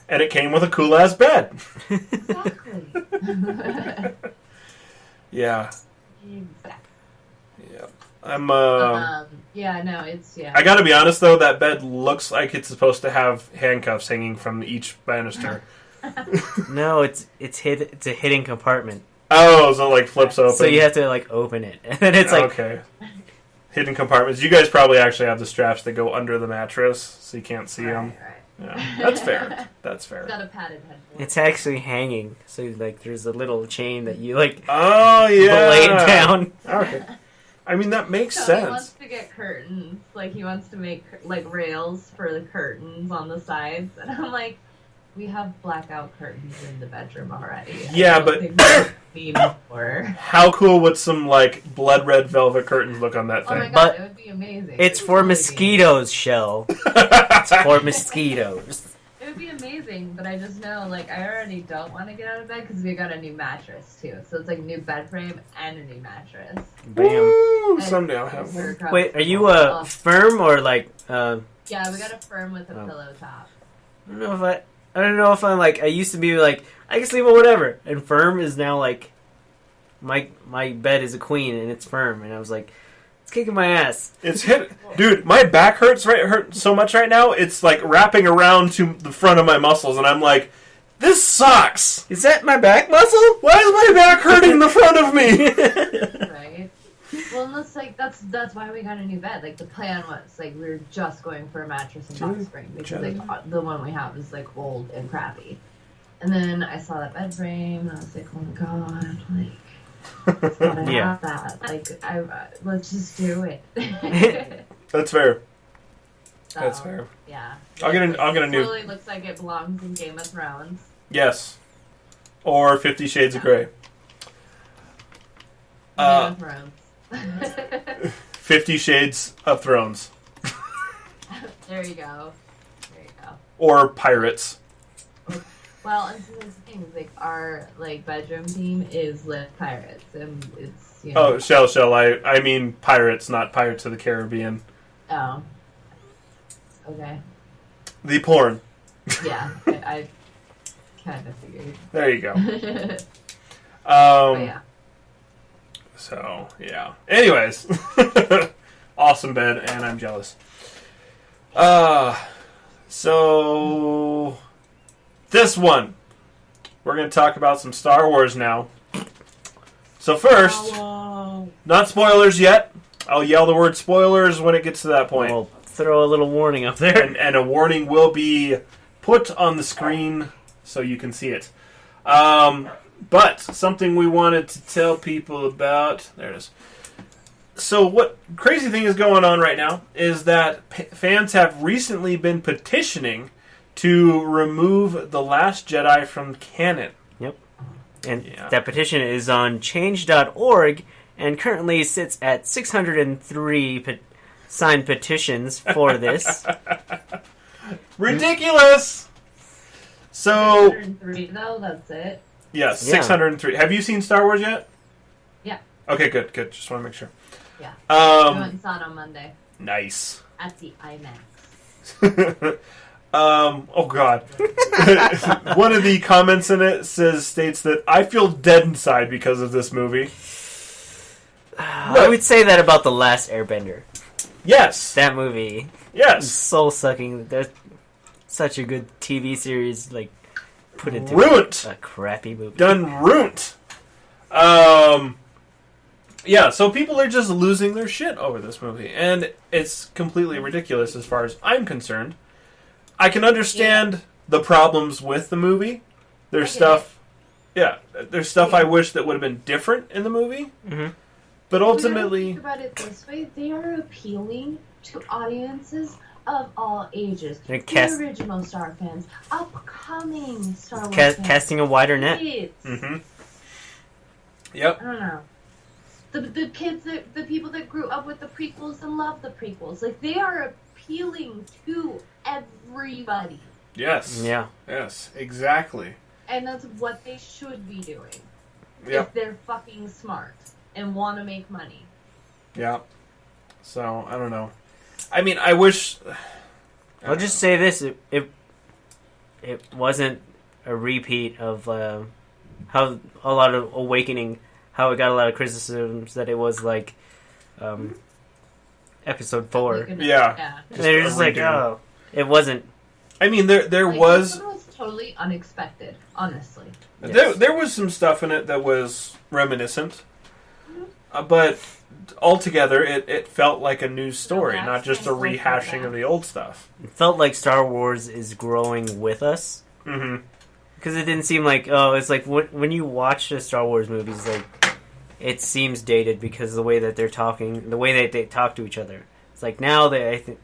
S1: And it came with a cool-ass bed.
S3: Exactly.
S1: Yeah.
S3: Exactly.
S1: Yeah. I'm,
S3: yeah, no, it's, yeah.
S1: I gotta be honest, though, that bed looks like it's supposed to have handcuffs hanging from each banister.
S2: No, it's a hidden compartment.
S1: Oh, so it, like, flips open.
S2: So you have to, like, open it. And then it's like...
S1: Okay. Hidden compartments. You guys probably actually have the straps that go under the mattress, so you can't see them.
S3: Right.
S1: Yeah. That's fair. That's
S3: It's
S1: fair.
S3: got a padded headboard.
S2: It's actually hanging. So, like, there's a little chain that you, like,
S1: Oh, yeah.
S2: lay it down.
S1: Okay. I mean, that makes
S3: Tony
S1: sense.
S3: wants to get curtains. Like, he wants to make, like, rails for the curtains on the sides. And I'm like, we have blackout curtains in the bedroom already.
S1: Yeah,
S3: I don't
S1: but-
S3: think we need more.
S1: How cool would some, like, blood red velvet curtains look on that
S3: Oh my
S1: thing?
S3: god,
S2: But
S3: it would be amazing.
S2: It's
S3: It would
S2: for
S3: totally be.
S2: mosquitoes, Shell. It's for mosquitoes.
S3: It would be amazing, but I just know, like, I already don't want to get out of bed because we got a new mattress, too. So it's, like, new bed frame and a new mattress.
S2: Bam.
S1: Woo! Someday I'll have
S3: We're
S1: one.
S3: across
S2: Wait,
S3: the
S2: are you
S3: hall.
S2: firm or, like,
S3: Yeah, we got a firm with a
S2: Oh.
S3: pillow top.
S2: I don't know if I'm like, I used to be like, I can sleep on whatever. And firm is now like, my bed is a queen and it's firm. And I was like, it's kicking my ass.
S1: It's hit, dude. My back hurt so much right now. It's like wrapping around to the front of my muscles, and I'm like, this sucks.
S2: Is that my back muscle?
S1: Why is my back hurting the front of me?
S3: Right? Well, and that's why we got a new bed. Like, the plan was, like, we were just going for a mattress and box spring because, like, the one we have is, like, old and crappy. And then I saw that bed frame, and I was like, oh my god, like, gotta
S2: Yeah.
S3: have that. Like, let's just do it.
S1: That's fair.
S3: So,
S1: That's fair.
S3: Yeah.
S1: I'll get a new.
S3: Totally looks like it belongs in Game of Thrones.
S1: Yes. Or 50 Shades of Grey.
S3: Game of Thrones.
S1: 50 Shades of Thrones.
S3: There you go. There you go.
S1: Or Pirates.
S3: Well, and so the thing is, like, our, like, bedroom theme is lit pirates, and it's, you know.
S1: Oh, Shell. I mean Pirates, not Pirates of the Caribbean.
S3: Oh. Okay.
S1: The porn.
S3: Yeah, I kind of figured.
S1: There you go.
S3: But yeah.
S1: So, yeah. Anyways. Awesome bed, and I'm jealous. So... This one. We're going to talk about some Star Wars now. So first, not spoilers yet. I'll yell the word spoilers when it gets to that point.
S2: I'll throw a little warning up there.
S1: And a warning will be put on the screen so you can see it. But something we wanted to tell people about... There it is. So what crazy thing is going on right now is that fans have recently been petitioning to remove The Last Jedi from canon.
S2: Yep. And that petition is on change.org and currently sits at 603 signed petitions for this.
S1: Ridiculous! So...
S3: 603, though, that's it.
S1: Yes, 603. Have you seen Star Wars yet?
S3: Yeah.
S1: Okay, good. Just want to make sure.
S3: Yeah. I went and saw it on Monday.
S1: Nice.
S3: At the IMAX.
S1: Oh god. One of the comments in it states that I feel dead inside because of this movie.
S2: I would say that about The Last Airbender.
S1: Yes.
S2: That movie.
S1: Yes.
S2: Soul sucking. There's such a good TV series, like, put into
S1: ruined.
S2: A crappy movie.
S1: Done ruined. Yeah, so people are just losing their shit over this movie, and it's completely ridiculous as far as I'm concerned. I can understand the problems with the movie. There's stuff I wish that would have been different in the movie.
S2: Mm-hmm.
S1: But ultimately...
S3: Think about it this way, they are appealing to audiences of all ages. The original Star fans, upcoming Star Wars fans.
S2: Casting a wider net.
S1: Mm-hmm. Yep.
S3: I don't know. The kids, the people that grew up with the prequels and love the prequels, like, they are appealing to everybody.
S1: Yes.
S2: Yeah.
S1: Yes, exactly.
S3: And that's what they should be doing.
S1: Yep.
S3: If they're fucking smart and want to make money.
S1: Yeah. So, I don't know. I mean, I wish...
S2: I'll just say this. It wasn't a repeat of how a lot of Awakening... How it got a lot of criticisms that it was like episode 4.
S1: Yeah.
S2: And they're just like, oh, it wasn't.
S1: I mean, there was...
S3: It was totally unexpected, honestly.
S1: There was some stuff in it that was reminiscent. But altogether, it felt like a new story, not just a rehashing of the old stuff.
S2: It felt like Star Wars is growing with us.
S1: Mm-hmm.
S2: Because it didn't seem like, it's like when you watch the Star Wars movies, like, it seems dated because the way that they're talking, the way that they talk to each other. It's like now I think,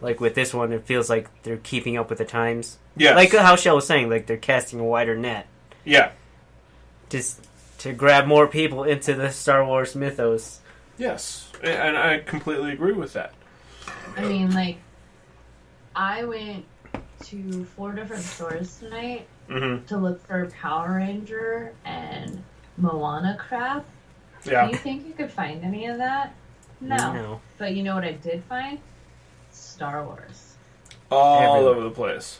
S2: like with this one, it feels like they're keeping up with the times.
S1: Yeah.
S2: Like how Shell was saying, like they're casting a wider net.
S1: Yeah.
S2: Just to grab more people into the Star Wars mythos.
S1: Yes. And I completely agree with that.
S3: I mean, like, I went to 4 different stores tonight to look for Power Ranger and Moana crap.
S1: Yeah.
S3: Do you think you could find any of that? No. But you know what I did find? Star Wars.
S1: All over the place.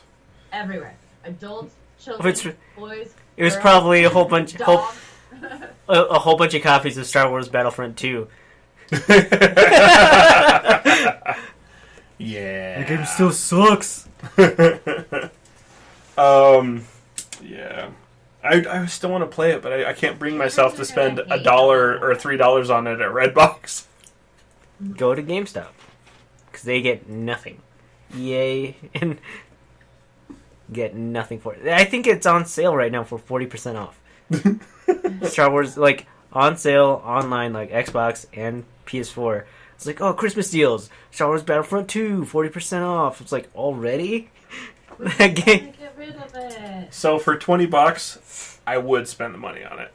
S3: Everywhere. Adults, children, boys.
S2: It was
S3: girls,
S2: probably a whole bunch
S3: dogs.
S2: a whole bunch of copies of Star Wars Battlefront 2.
S1: Yeah.
S2: The game still sucks.
S1: Yeah. I still want to play it, but I can't bring myself to spend $1 or $3 on it at Redbox.
S2: Go to GameStop. Because they get nothing. Yay. And get nothing for it. I think it's on sale right now for 40% off. Star Wars, like, on sale online, like Xbox and PS4. It's like, oh, Christmas deals. Star Wars Battlefront 2, 40% off. It's like, already? That game.
S3: Get rid of it.
S1: So for $20, I would spend the money on it.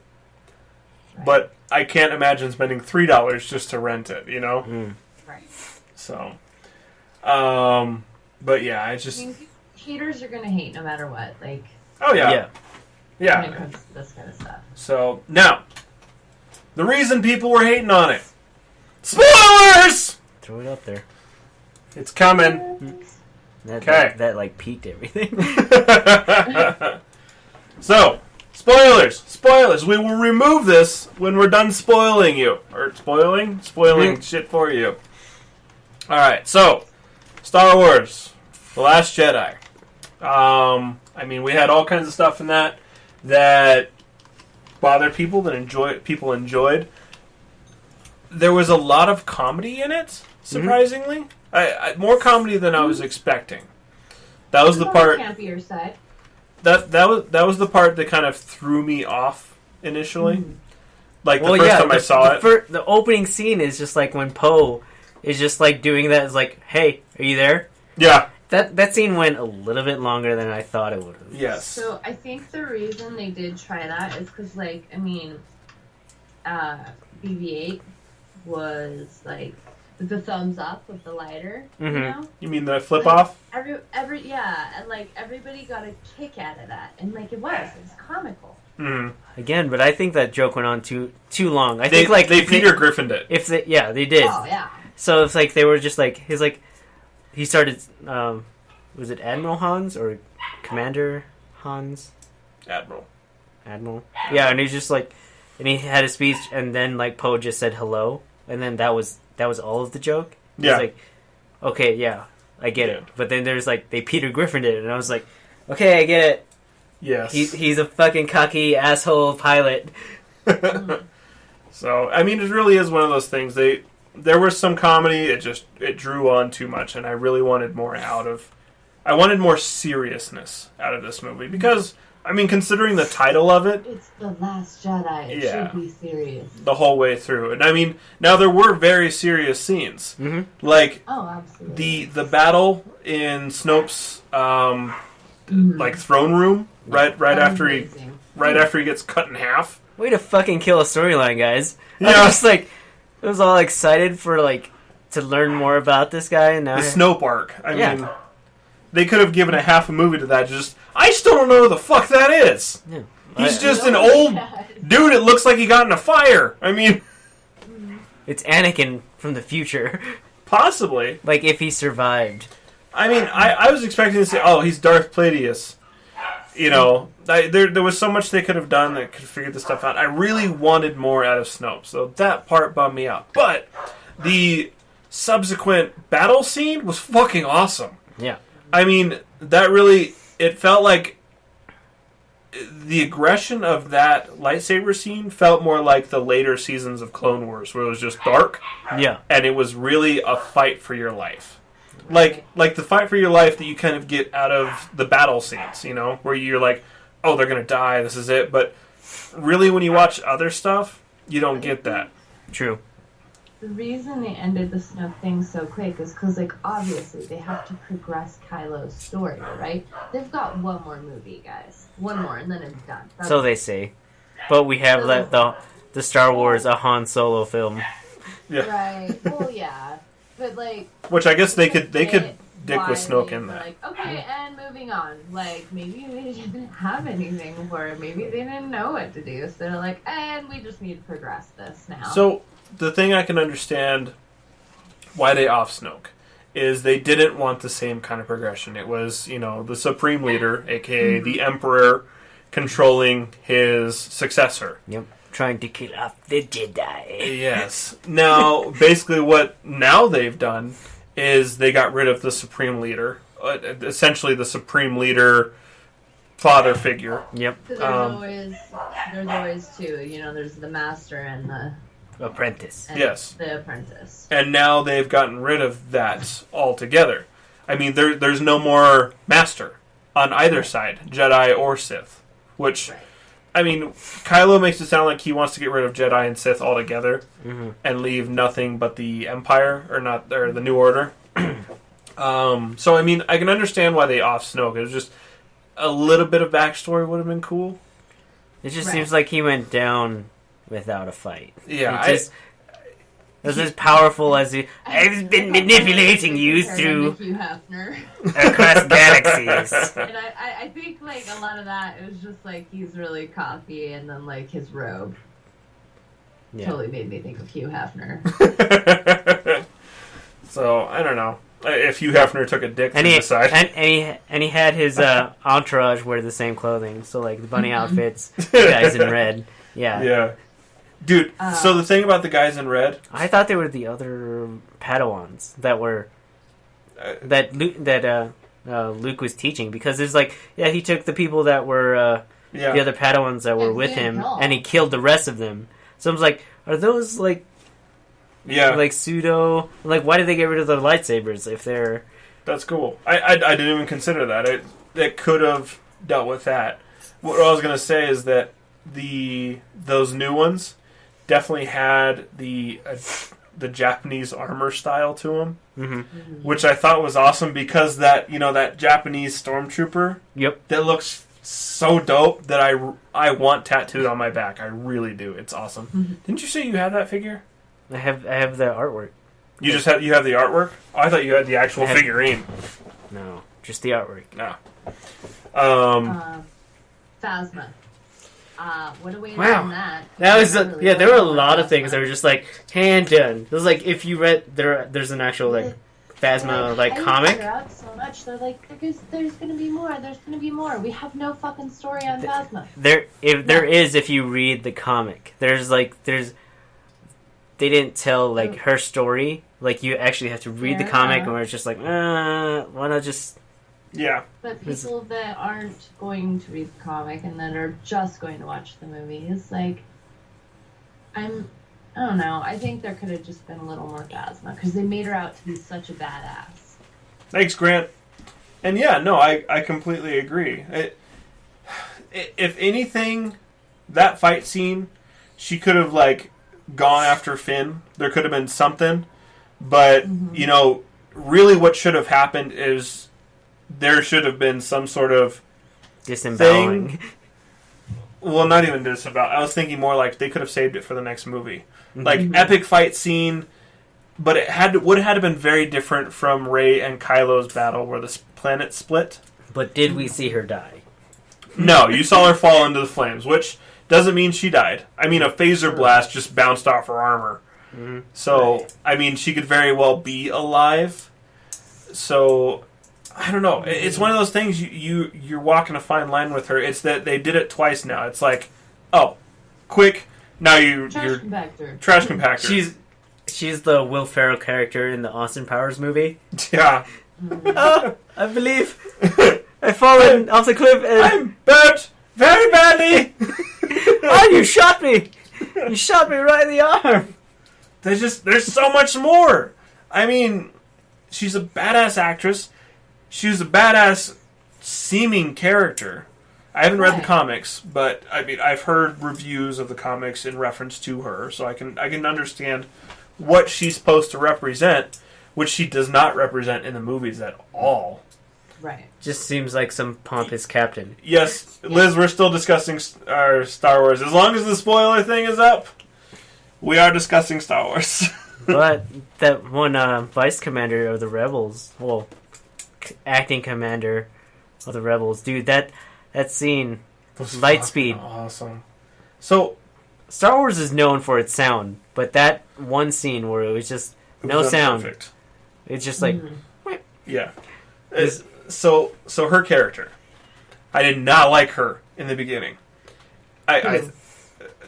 S1: Right. But I can't imagine spending $3 just to rent it, you know?
S3: Right.
S1: So, but yeah, I just...
S3: I mean, haters are gonna hate no matter what. Like,
S1: oh yeah. Yeah.
S3: When it comes to this kind of stuff.
S1: So, now, the reason people were hating on it. Spoilers!
S2: Throw it up there.
S1: It's coming.
S2: Okay. That like peaked everything.
S1: So, spoilers. We will remove this when we're done spoiling you. Or spoiling shit for you. Alright, so, Star Wars, The Last Jedi. I mean, we had all kinds of stuff in that bothered people, that people enjoyed. There was a lot of comedy in it, surprisingly. More comedy than I was expecting. That was the part.
S3: Campier side.
S1: That was the part that kind of threw me off initially. Like, the first time I saw it.
S2: The opening scene is just like when Poe is just like doing that. It's like, hey, are you there?
S1: Yeah.
S2: That scene went a little bit longer than I thought it would have.
S1: Yes.
S3: So I think the reason they did try that is because, like, I mean, BB-8 was like the thumbs up with the lighter, you know?
S1: You mean the flip off?
S3: Yeah, and like everybody got a kick out of that, and like it was comical.
S2: Again, but I think that joke went on too long. I
S1: think
S2: think like
S1: they Peter Griffined it.
S2: They did.
S3: Oh yeah.
S2: So it's like they were just like he started. Was it Admiral Hans or Commander Hans?
S1: Admiral.
S2: Yeah, and he's just like, and he had a speech, and then like Poe just said hello, and then that was all of the joke.
S1: Yeah.
S2: It's like, okay, yeah, I get it. But then there's like they Peter Griffined it, and I was like, okay, I get it.
S1: Yes.
S2: He's a fucking cocky asshole pilot.
S1: So I mean, it really is one of those things. There was some comedy. It drew on too much, and I really wanted more I wanted more seriousness out of this movie because, I mean, considering the title of it,
S3: it's The Last Jedi. It should be serious
S1: the whole way through. And I mean, now there were very serious scenes, like
S3: absolutely.
S1: the battle in Snoke's like throne room right after he gets cut in half.
S2: Way to fucking kill a storyline, guys.
S1: Yeah.
S2: I was like, I was all excited for like to learn more about this guy, and now
S1: the Snoke arc. I mean, they could have given a half a movie to that. I still don't know who the fuck that is. Yeah. He's just an old dude. It looks like he got in a fire. I mean,
S2: it's Anakin from the future.
S1: Possibly.
S2: Like if he survived.
S1: I mean, I was expecting to say, oh, he's Darth Plagueis. You know, there was so much they could have done that could figure this stuff out. I really wanted more out of Snoke, so that part bummed me out. But the subsequent battle scene was fucking awesome.
S2: Yeah.
S1: I mean, that really, it felt like the aggression of that lightsaber scene felt more like the later seasons of Clone Wars, where it was just dark.
S2: Yeah.
S1: And it was really a fight for your life. Like the fight for your life that you kind of get out of the battle scenes, you know, where you're like, oh, they're going to die, this is it. But really, when you watch other stuff, you don't get that.
S2: True.
S3: The reason they ended the Snoke thing so quick is because, like, obviously they have to progress Kylo's story, right? They've got one more movie, guys. One more, and then it's done.
S2: So they say. But we have the Star Wars, a Han Solo film.
S1: Yeah.
S3: Right. Well, yeah. But, like...
S1: Which I guess they could dick with Snoke in that.
S3: Like, okay, and moving on. Like, maybe they didn't have anything for it. Maybe they didn't know what to do. So they're like, and we just need to progress this now.
S1: So... the thing I can understand why they off Snoke is they didn't want the same kind of progression. It was, you know, the Supreme Leader, a.k.a. the Emperor, controlling his successor.
S2: Yep. Trying to kill off the Jedi.
S1: Yes. Now, basically what now they've done is they got rid of the Supreme Leader. Essentially the Supreme Leader father figure.
S2: Yep.
S3: There's always two. You know, there's the Master and the...
S2: apprentice.
S1: Yes.
S3: The apprentice.
S1: And now they've gotten rid of that altogether. I mean, there's no more Master on either side, Jedi or Sith. Which, I mean, Kylo makes it sound like he wants to get rid of Jedi and Sith altogether and leave nothing but the Empire, or the New Order. So, I mean, I can understand why they off Snoke. It was just a little bit of backstory would have been cool.
S2: It just seems like he went down without a fight.
S1: Yeah,
S2: As powerful as he... I've been manipulating you through...
S3: Hugh Hefner.
S2: across galaxies.
S3: And I think, like, a lot of that, it was just, like, he's really cocky, and then, like, his robe totally made me think of Hugh Hefner.
S1: So, I don't know. If Hugh Hefner took a dick to the side.
S2: And he had his entourage wear the same clothing. So, like, the bunny outfits, the guys in red. Yeah.
S1: Yeah. Dude, so the thing about the guys in red...
S2: I thought they were the other Padawans that were... that Luke was teaching. Because there's like... Yeah, he took the people that were... the other Padawans that were with him. And he killed the rest of them. So I was like, are those like...
S1: Yeah.
S2: Like pseudo... Like, why did they get rid of their lightsabers if they're...
S1: That's cool. I didn't even consider that. It could have dealt with that. What I was going to say is that those new ones... definitely had the Japanese armor style to him, which I thought was awesome because that Japanese stormtrooper, that looks so dope that I want tattooed on my back. I really do. It's awesome. Didn't you say you had that figure?
S2: I have the artwork.
S1: You have the artwork? Oh, I thought you had the actual figurine.
S2: No, just the artwork.
S1: No.
S3: Phasma. What a way to
S2: Wow.
S3: end that.
S2: That was
S3: Really
S2: there were a
S3: well
S2: lot of
S3: Phasma.
S2: things that were just like hand done. It was like if you read there's an actual like Phasma like comic.
S3: Out so much. They're like, there's gonna be more. There's gonna be more. We have no fucking story on Phasma.
S2: There is if you read the comic. There's they didn't tell like her story. Like you actually have to read the comic, and it's just like, why not just.
S1: Yeah.
S3: But people that aren't going to read the comic and that are just going to watch the movies, like, I don't know. I think there could have just been a little more Phasma because they made her out to be such a badass.
S1: Thanks, Grant. And yeah, no, I completely agree. If anything, that fight scene, she could have like gone after Finn. There could have been something, but really, what should have happened is there should have been some sort of
S2: Disemboweling.
S1: Well, not even disavow. I was thinking more like they could have saved it for the next movie, like epic fight scene. But it would have been very different from Rey and Kylo's battle where the planet split.
S2: But did we see her die?
S1: No, you saw her fall into the flames, which doesn't mean she died. I mean, a phaser blast just bounced off her armor. So, I mean, she could very well be alive. So, I don't know. It's one of those things you're walking a fine line with her. It's that they did it twice now. It's like, oh, quick, now you're
S3: Compactor.
S1: trash compactor.
S2: She's the Will Ferrell character in the Austin Powers movie.
S1: Yeah.
S2: Oh, I believe I've fallen off the cliff and
S1: I'm burnt very badly.
S2: oh, you shot me! You shot me right in the arm.
S1: There's so much more. I mean, she's a badass actress. She's a badass seeming character. I haven't read the comics, but I mean, I've heard reviews of the comics in reference to her, so I can understand what she's supposed to represent, which she does not represent in the movies at all.
S3: Right.
S2: Just seems like some pompous captain.
S1: Yes, Liz, we're still discussing our Star Wars. As long as the spoiler thing is up, we are discussing Star Wars.
S2: But that one vice commander of the rebels, well, acting commander of the rebels, dude, that scene, Lightspeed.
S1: Awesome. So,
S2: Star Wars is known for its sound, but that one scene where it was just no sound.
S1: Perfect.
S2: It's just like,
S1: yeah. So her character, I did not like her in the beginning.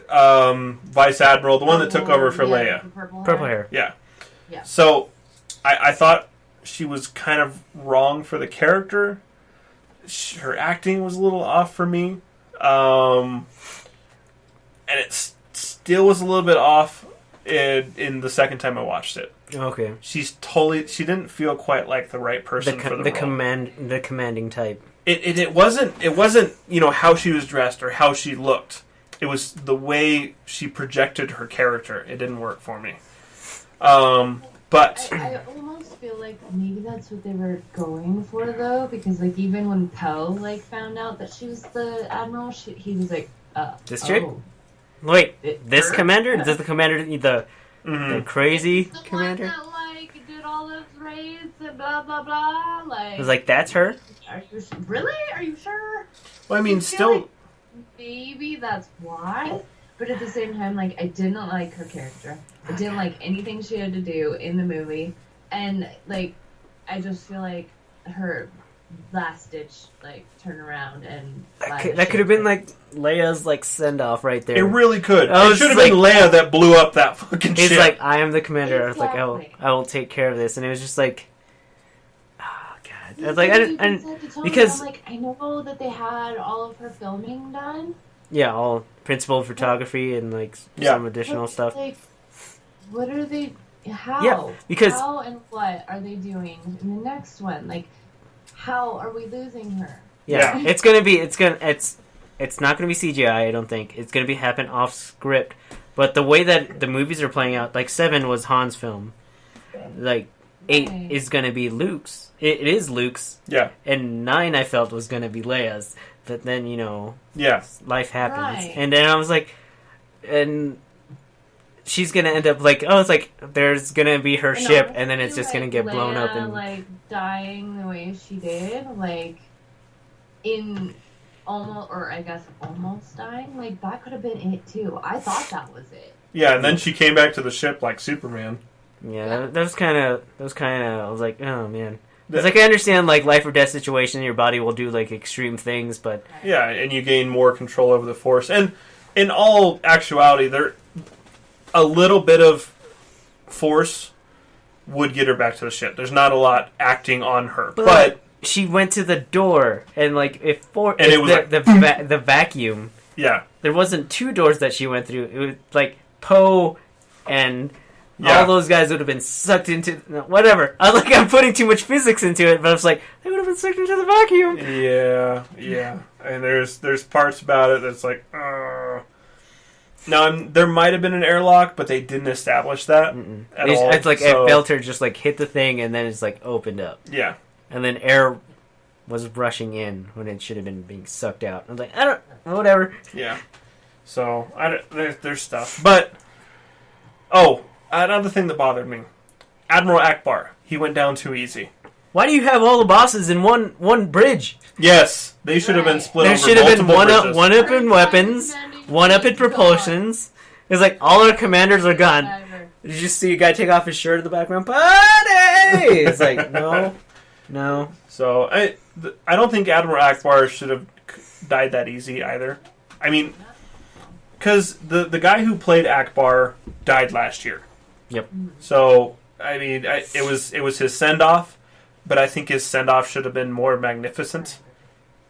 S1: Vice Admiral, the one that took over for Leia.
S2: purple hair.
S1: Yeah.
S3: Yeah.
S1: So I thought she was kind of wrong for the character. Her acting was a little off for me. And it still was a little bit off in the second time I watched it.
S2: Okay.
S1: She didn't feel quite like the right person for the role.
S2: The commanding type.
S1: It wasn't how she was dressed or how she looked. It was the way she projected her character. It didn't work for me. But
S3: I almost feel like maybe that's what they were going for, though, because like even when Poe found out that she was the admiral, he was like,
S2: This chick?
S3: oh.
S2: Wait, this
S3: her?
S2: commander? Does the commander the crazy
S3: The
S2: commander?
S3: one that did all those raids and blah blah blah.
S2: I was like, that's her?
S3: Are you really? Are you sure?
S1: well, I mean,
S3: I feel
S1: still.
S3: like maybe that's why. But at the same time, I didn't like her character. I didn't like anything she had to do in the movie, and I just feel like her last ditch turn around and
S2: That could have been Leia's send off right there.
S1: It really could.
S2: I
S1: It
S2: was
S1: should have
S2: like-
S1: been Leia that blew up that fucking
S2: He's
S1: ship.
S2: like, I am the commander. I was like,
S3: Exactly.
S2: I will take care of this, and it was just like, oh god. I was
S3: Yeah,
S2: like,
S3: but
S2: I
S3: you
S2: didn't,
S3: even said to Tony,
S2: because
S3: I'm I know that they had all of her filming done.
S2: yeah, all principal photography and
S1: Yeah.
S2: some additional
S3: But,
S2: stuff.
S3: What are they? How?
S2: Yeah, because-
S3: how and what are they doing in the next one? How are we losing her?
S2: Yeah, it's not gonna be CGI. I don't think it's gonna be happen off script. But the way that the movies are playing out, like 7 was Han's film, like 8
S3: Right.
S2: is going to be Luke's. It is Luke's.
S1: Yeah.
S2: And 9 I felt was going to be Leia's. But then,
S1: Yeah.
S2: life happens.
S3: Right.
S2: And then I was like, and she's going to end up like, oh, it's like there's going to be her
S3: And
S2: ship and then
S3: honestly,
S2: it's just
S3: like,
S2: going to get blown up.
S3: Leia,
S2: And
S3: like, dying the way she did, like, in almost dying, like, that could have been it, too. I thought that was it.
S1: Yeah, and then she came back to the ship like Superman.
S2: yeah, that was kind of, I was like, oh, man. It's like, I understand, like, life or death situation, your body will do, like, extreme things, but...
S1: Yeah, and you gain more control over the Force. And in all actuality, a little bit of Force would get her back to the ship. There's not a lot acting on her. But
S2: she went to the door, and, like, it was the vacuum.
S1: Yeah.
S2: There wasn't 2 doors that she went through. It was, like, Poe and...
S1: Yeah.
S2: All those guys would have been sucked into... whatever. I was like, I'm putting too much physics into it, but I was like, they would have been sucked into the vacuum.
S1: Yeah. And there's parts about it that's like, Now, there might have been an airlock, but they didn't establish that at all.
S2: It's like, I felt her just, like, hit the thing, and then it's, like, opened up.
S1: Yeah.
S2: And then air was rushing in when it should have been being sucked out. I was like, I don't... whatever.
S1: Yeah. So, there's stuff. But, another thing that bothered me. Admiral Akbar. He went down too easy.
S2: Why do you have all the bosses in one bridge?
S1: Yes. They should have been split
S2: There
S1: over
S2: should have been
S1: multiple
S2: one
S1: bridges.
S2: up in weapons, one up in propulsions. It's like, all our commanders are gone.
S3: Whatever.
S2: Did you see a guy take off his shirt in the background? Party! It's like, no.
S1: So, I don't think Admiral Akbar should have died that easy either. I mean, because the guy who played Akbar died last year.
S2: Yep.
S1: So, I mean, it was his send-off, but I think his send-off should have been more magnificent.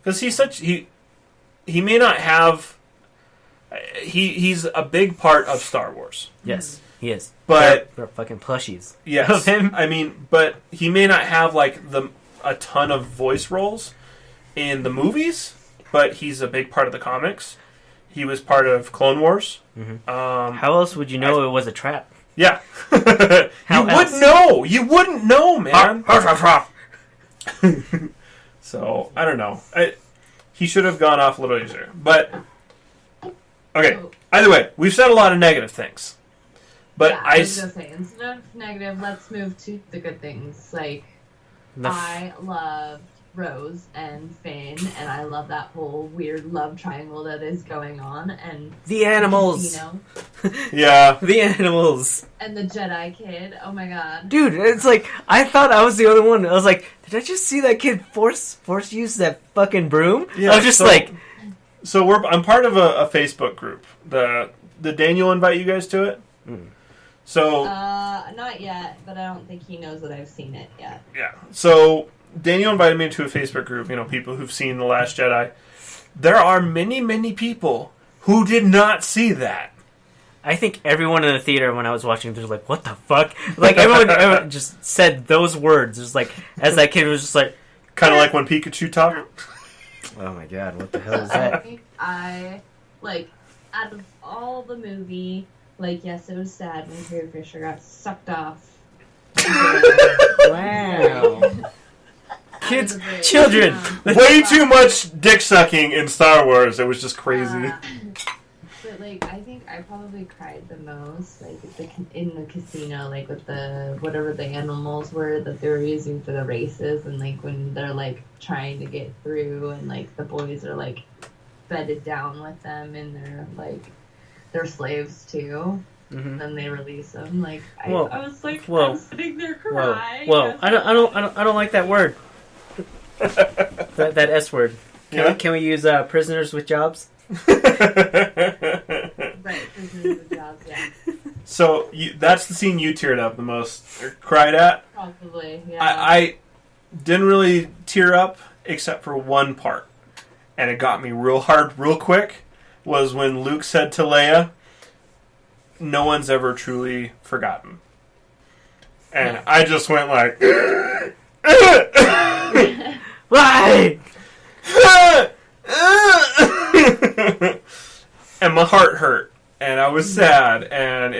S1: Because he may not have... He's a big part of Star Wars.
S2: Yes, he is.
S1: But...
S2: They're fucking plushies.
S1: Yes.
S2: Of him.
S1: I mean, but he may not have, like, a ton of voice roles in the movies, but he's a big part of the comics. He was part of Clone Wars.
S2: Mm-hmm.
S1: How
S2: else would you know it was a trap?
S1: Yeah.
S2: How
S1: you
S2: else?
S1: wouldn't know. You wouldn't know, man. So, I don't know. He should have gone off a little easier. But, okay. Either way, we've said a lot of negative things. But
S3: yeah, I was gonna say, instead of negative, let's move to the good things. Like, I love Rose and Finn, and I love that whole weird love triangle that is going on, and
S2: the animals.
S1: Yeah.
S2: The animals.
S3: And the Jedi kid. Oh my god.
S2: Dude, it's like, I thought I was the only one. I was like, did I just see that kid force use that fucking broom?
S1: Yeah,
S2: I was just like...
S1: So I'm part of a Facebook group. Did Daniel invite you guys to it?
S2: Mm.
S1: So...
S3: not yet, but I don't think he knows that I've seen it yet.
S1: Yeah. So, Daniel invited me to a Facebook group, people who've seen The Last Jedi. There are many, many people who did not see that.
S2: I think everyone in the theater when I was watching, they're like, what the fuck? Like, everyone just said those words. It was like, as that kid was just like...
S1: Kind of like when Pikachu talked.
S2: Oh my god, what the hell is that?
S3: Out of all the movie, yes, it was sad when Carrie Fisher got sucked off.
S2: Wow. Kids, children!
S1: Way too much dick sucking in Star Wars. It was just crazy.
S3: But I think I probably cried the most, in the casino, with the whatever the animals were that they were using for the races, and when they're trying to get through, and the boys are bedded down with them, and they're slaves too.
S2: Mm-hmm.
S3: Then they release them. I was
S2: whoa,
S3: I'm sitting there crying.
S2: Whoa! I don't like that word. that S word. Can we use prisoners with jobs?
S3: Right, prisoners with jobs. Yeah.
S1: So that's the scene you teared up the most, or cried at.
S3: Probably. Yeah.
S1: I didn't really tear up except for one part, and it got me real hard, real quick. Was when Luke said to Leia, "No one's ever truly forgotten," and I just went like,
S2: "Why?"
S1: And my heart hurt and I was sad, and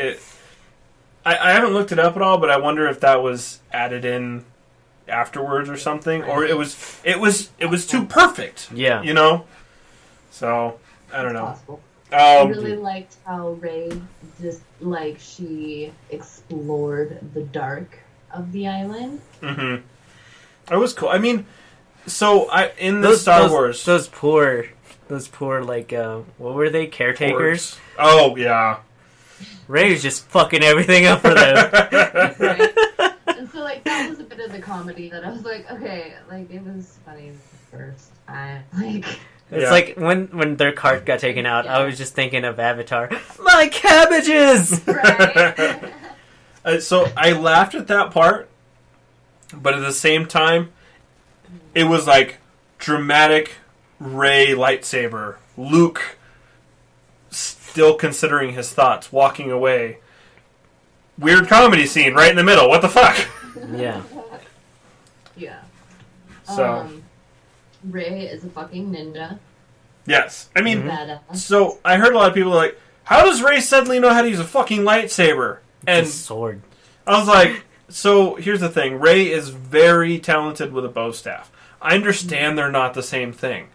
S1: I haven't looked it up at all, but I wonder if that was added in afterwards or something, or it was too perfect.
S2: Yeah.
S1: You know? So, I don't know.
S3: Possible. I really
S1: Um,
S3: liked how Rey just she explored the dark of the island.
S1: mhm. It was cool. I mean, so in the Star Wars,
S2: those poor like what were they, caretakers?
S1: Oh yeah.
S2: Rey was just fucking everything up for them.
S3: Right? And so that was a bit of the comedy that I was like, okay, it was funny the first time.
S2: It's
S1: Yeah.
S2: like when their cart got taken out, I was just thinking of Avatar. My cabbages!
S3: Right?
S1: So I laughed at that part, but at the same time, it was dramatic Rey lightsaber, Luke still considering his thoughts, walking away. Weird comedy scene right in the middle. What the fuck?
S2: Yeah.
S3: Yeah.
S1: So
S3: Rey is a fucking ninja.
S1: yes, I mean,
S3: Badass.
S1: so I heard a lot of people like, how does Rey suddenly know how to use a fucking lightsaber? And
S2: The sword.
S1: I was like, so here's the thing. Rey is very talented with a bow staff. I understand they're not the same thing,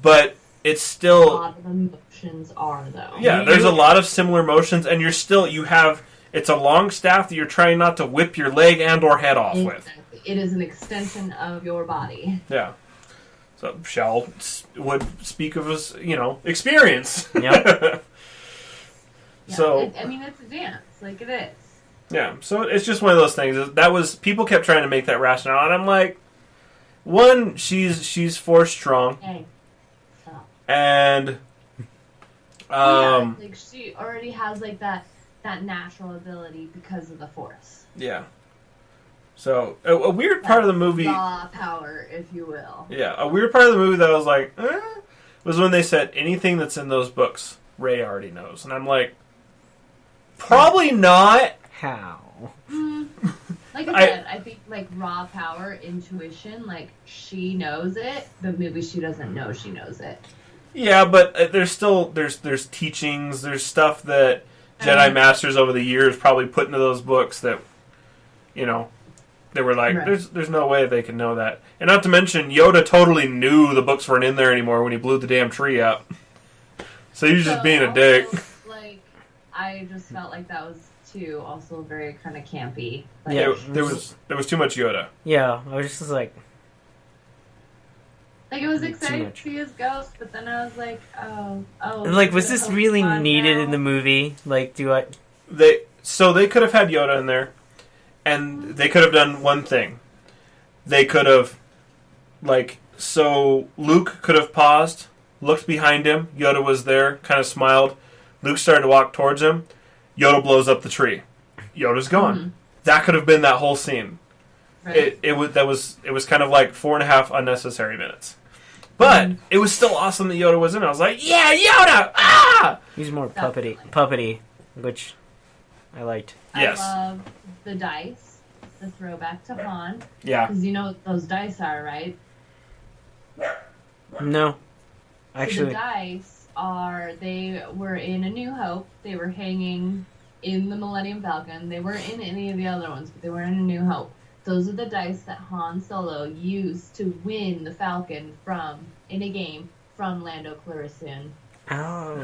S1: but it's
S3: A
S1: still,
S3: lot of emotions are though.
S1: yeah, there's a lot of similar motions, and it's a long staff that you're trying not to whip your leg and or head off with.
S3: Exactly. It is an extension of your body.
S1: Yeah. So Shell would speak of his, experience.
S2: Yep.
S3: Yeah,
S1: So
S3: it's a dance, it is.
S1: yeah, so it's just one of those things. That was people kept trying to make that rationale, and I'm like, one, she's force strong,
S3: Hey, stop.
S1: and
S3: She already has that natural ability because of the force.
S1: yeah. So a weird part of the movie,
S3: Raw power, if you will.
S1: yeah, a weird part of the movie that I was like, was when they said anything that's in those books, Rey already knows, and I'm like, probably not.
S2: How?
S3: Like I said, I think raw power, intuition, she knows it, but maybe she doesn't know she knows it.
S1: Yeah, but there's still there's teachings, there's stuff that Jedi Masters over the years probably put into those books that, they were like,
S3: Right.
S1: there's no way they can know that. And not to mention, Yoda totally knew the books weren't in there anymore when he blew the damn tree up. So he was just being a dick.
S3: I just felt like that was too also very kind of campy.
S2: Yeah.
S1: There was too much Yoda.
S2: Yeah, I was just like,
S3: it was
S2: Too
S3: exciting to
S2: much.
S3: see his ghost, but then I was like, oh.
S2: was this really needed in the movie?
S1: They could have had Yoda in there, and they could have done one thing. They could have, so Luke could have paused, looked behind him. Yoda was there, kind of smiled. Luke started to walk towards him. Yoda blows up the tree. Yoda's gone.
S3: Mhm.
S1: That could have been that whole scene.
S3: Right.
S1: It was kind of 4.5 unnecessary minutes. But it was still awesome that Yoda was in it. I was like, yeah, Yoda! Ah!
S2: he's more
S3: Definitely.
S2: puppety, which I liked.
S1: Yes.
S3: I love the dice, the throwback to Han.
S1: Yeah.
S3: Because you know what those dice are, right?
S2: No,
S3: So
S2: actually,
S3: the dice they were in A New Hope. They were hanging in the Millennium Falcon. They weren't in any of the other ones, but they were in A New Hope. Those are the dice that Han Solo used to win the Falcon in a game from Lando Calrissian.
S2: oh,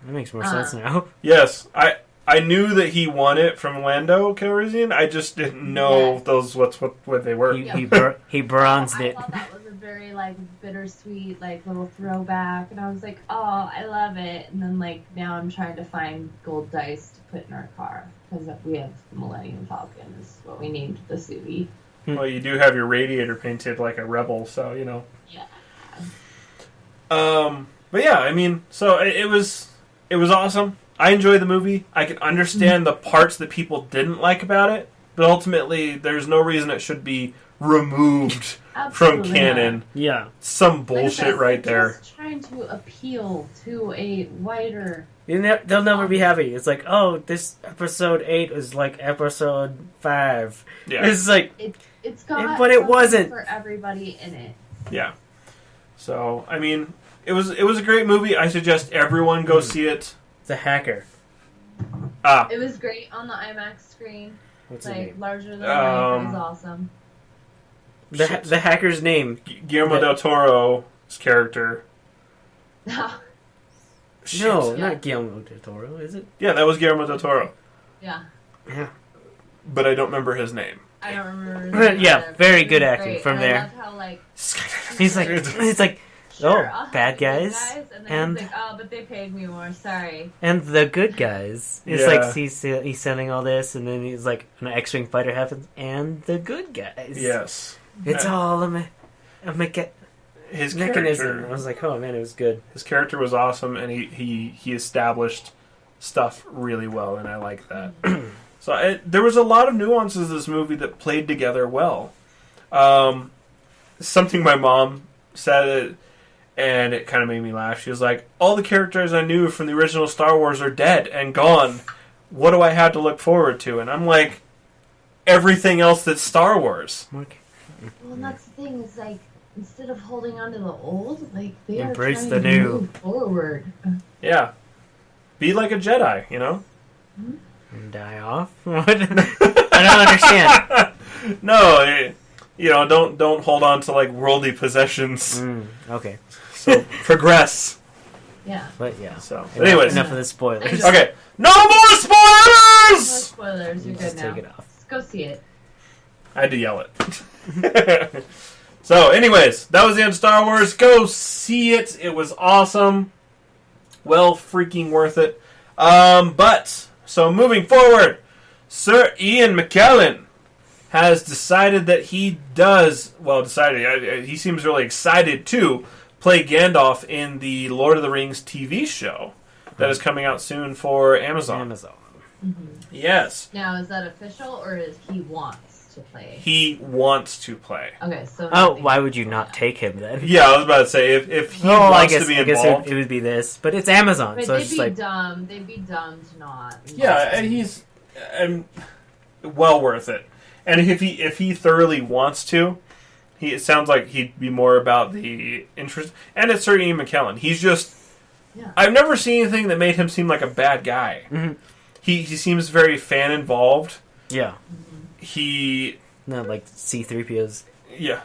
S2: that makes more sense now.
S1: Yes. I knew that he won it from Lando Calrissian. I just didn't know
S3: Yes.
S1: what they were.
S2: He bronzed
S3: I
S2: it.
S3: thought that was a very bittersweet little throwback, and I was like, oh, I love it. And then now I'm trying to find gold dice to put in our car because we have the Millennium Falcon is what we named the Subi.
S1: Well, you do have your radiator painted like a rebel, so
S3: Yeah.
S1: But yeah, so it was awesome. I enjoyed the movie. I can understand the parts that people didn't like about it, but ultimately, there's no reason it should be removed from
S3: Absolutely
S1: canon.
S2: Yeah,
S1: Some bullshit right there.
S3: Just trying to appeal to a wider.
S2: they'll never be happy. It's like, oh, this episode 8 was like episode 5.
S1: Yeah.
S2: It's like,
S3: It's got
S2: But it
S3: something
S2: wasn't.
S3: for everybody in it.
S1: Yeah. So, it was a great movie. I suggest everyone go see it.
S2: The Hacker.
S3: It was great on the IMAX screen.
S2: What's his
S3: Like,
S2: name?
S3: larger than life. It was awesome.
S2: The Hacker's name.
S1: Guillermo del Toro's character. Shit.
S2: No,
S3: Yeah.
S2: not Guillermo del Toro, is it?
S1: Yeah, that was Guillermo del Toro.
S3: Yeah.
S2: Yeah.
S1: But I don't remember his name.
S3: I don't remember. his name
S2: Yeah,
S3: either, but
S2: very
S3: it was
S2: good acting
S3: great.
S2: from
S3: And
S2: there.
S3: I loved how, like,
S2: He's like, it's like,
S3: sure,
S2: oh,
S3: I'll have
S2: bad
S3: the good
S2: guys
S3: and then
S2: and-
S3: he's like, oh, but they paid me more. Sorry.
S2: and the good guys. It's
S1: Yeah.
S2: like he's selling all this, and then he's like, an X-wing fighter happens, and the good guys.
S1: Yes.
S2: It's all a
S1: His
S2: mechanism. I
S1: character.
S2: was like, oh man, it was good.
S1: His character was awesome, and he established stuff really well, and I like that. So there was a lot of nuances in this movie that played together well. Something my mom said, and it kind of made me laugh. She was like, all the characters I knew from the original Star Wars are dead and gone. What do I have to look forward to? And I'm like, everything else that's Star Wars.
S2: Mark.
S3: Well, and that's the thing. Is like, instead of holding on to the old, like, they
S2: Embrace
S3: are
S2: the
S3: trying to
S2: new.
S3: move forward.
S1: Yeah. Be like a Jedi, you know?
S2: And die off? What? I don't understand.
S1: No, don't hold on to like worldly possessions.
S2: Okay.
S1: So progress.
S3: Yeah.
S2: But yeah.
S1: So,
S2: Enough,
S1: anyways,
S2: enough of the spoilers.
S1: okay, no more
S3: No
S1: spoilers.
S3: spoilers. You're
S2: Just
S3: good now.
S2: take it off.
S3: Let's go see it.
S1: I had to yell it. So, anyways, that was the end of Star Wars. Go see it. It was awesome. Well, freaking worth it. So moving forward, Sir Ian McKellen has decided that he he seems really excited to play Gandalf in the Lord of the Rings TV show that is coming out soon for Amazon. Yes.
S3: Now, is that official or is he wants to play?
S1: He wants to play.
S3: Okay, so.
S2: Oh, why would you not take him then?
S1: Yeah, I was about to say, if he
S2: I
S1: wants
S2: guess,
S1: to be
S2: I guess
S1: involved.
S2: it would be this, but it's Amazon,
S3: But
S2: so
S3: they'd
S2: it's
S3: be
S2: just like
S3: dumb. They'd be dumb to not.
S1: Yeah, and he's well worth it. And if he thoroughly wants to, it sounds like he'd be more about the interest. And it's Sir Ian McKellen. He's just.
S3: Yeah.
S1: I've never seen anything that made him seem like a bad guy.
S2: Mhm.
S1: He seems very fan involved.
S2: yeah,
S1: He
S2: not like C-3PO's
S1: yeah.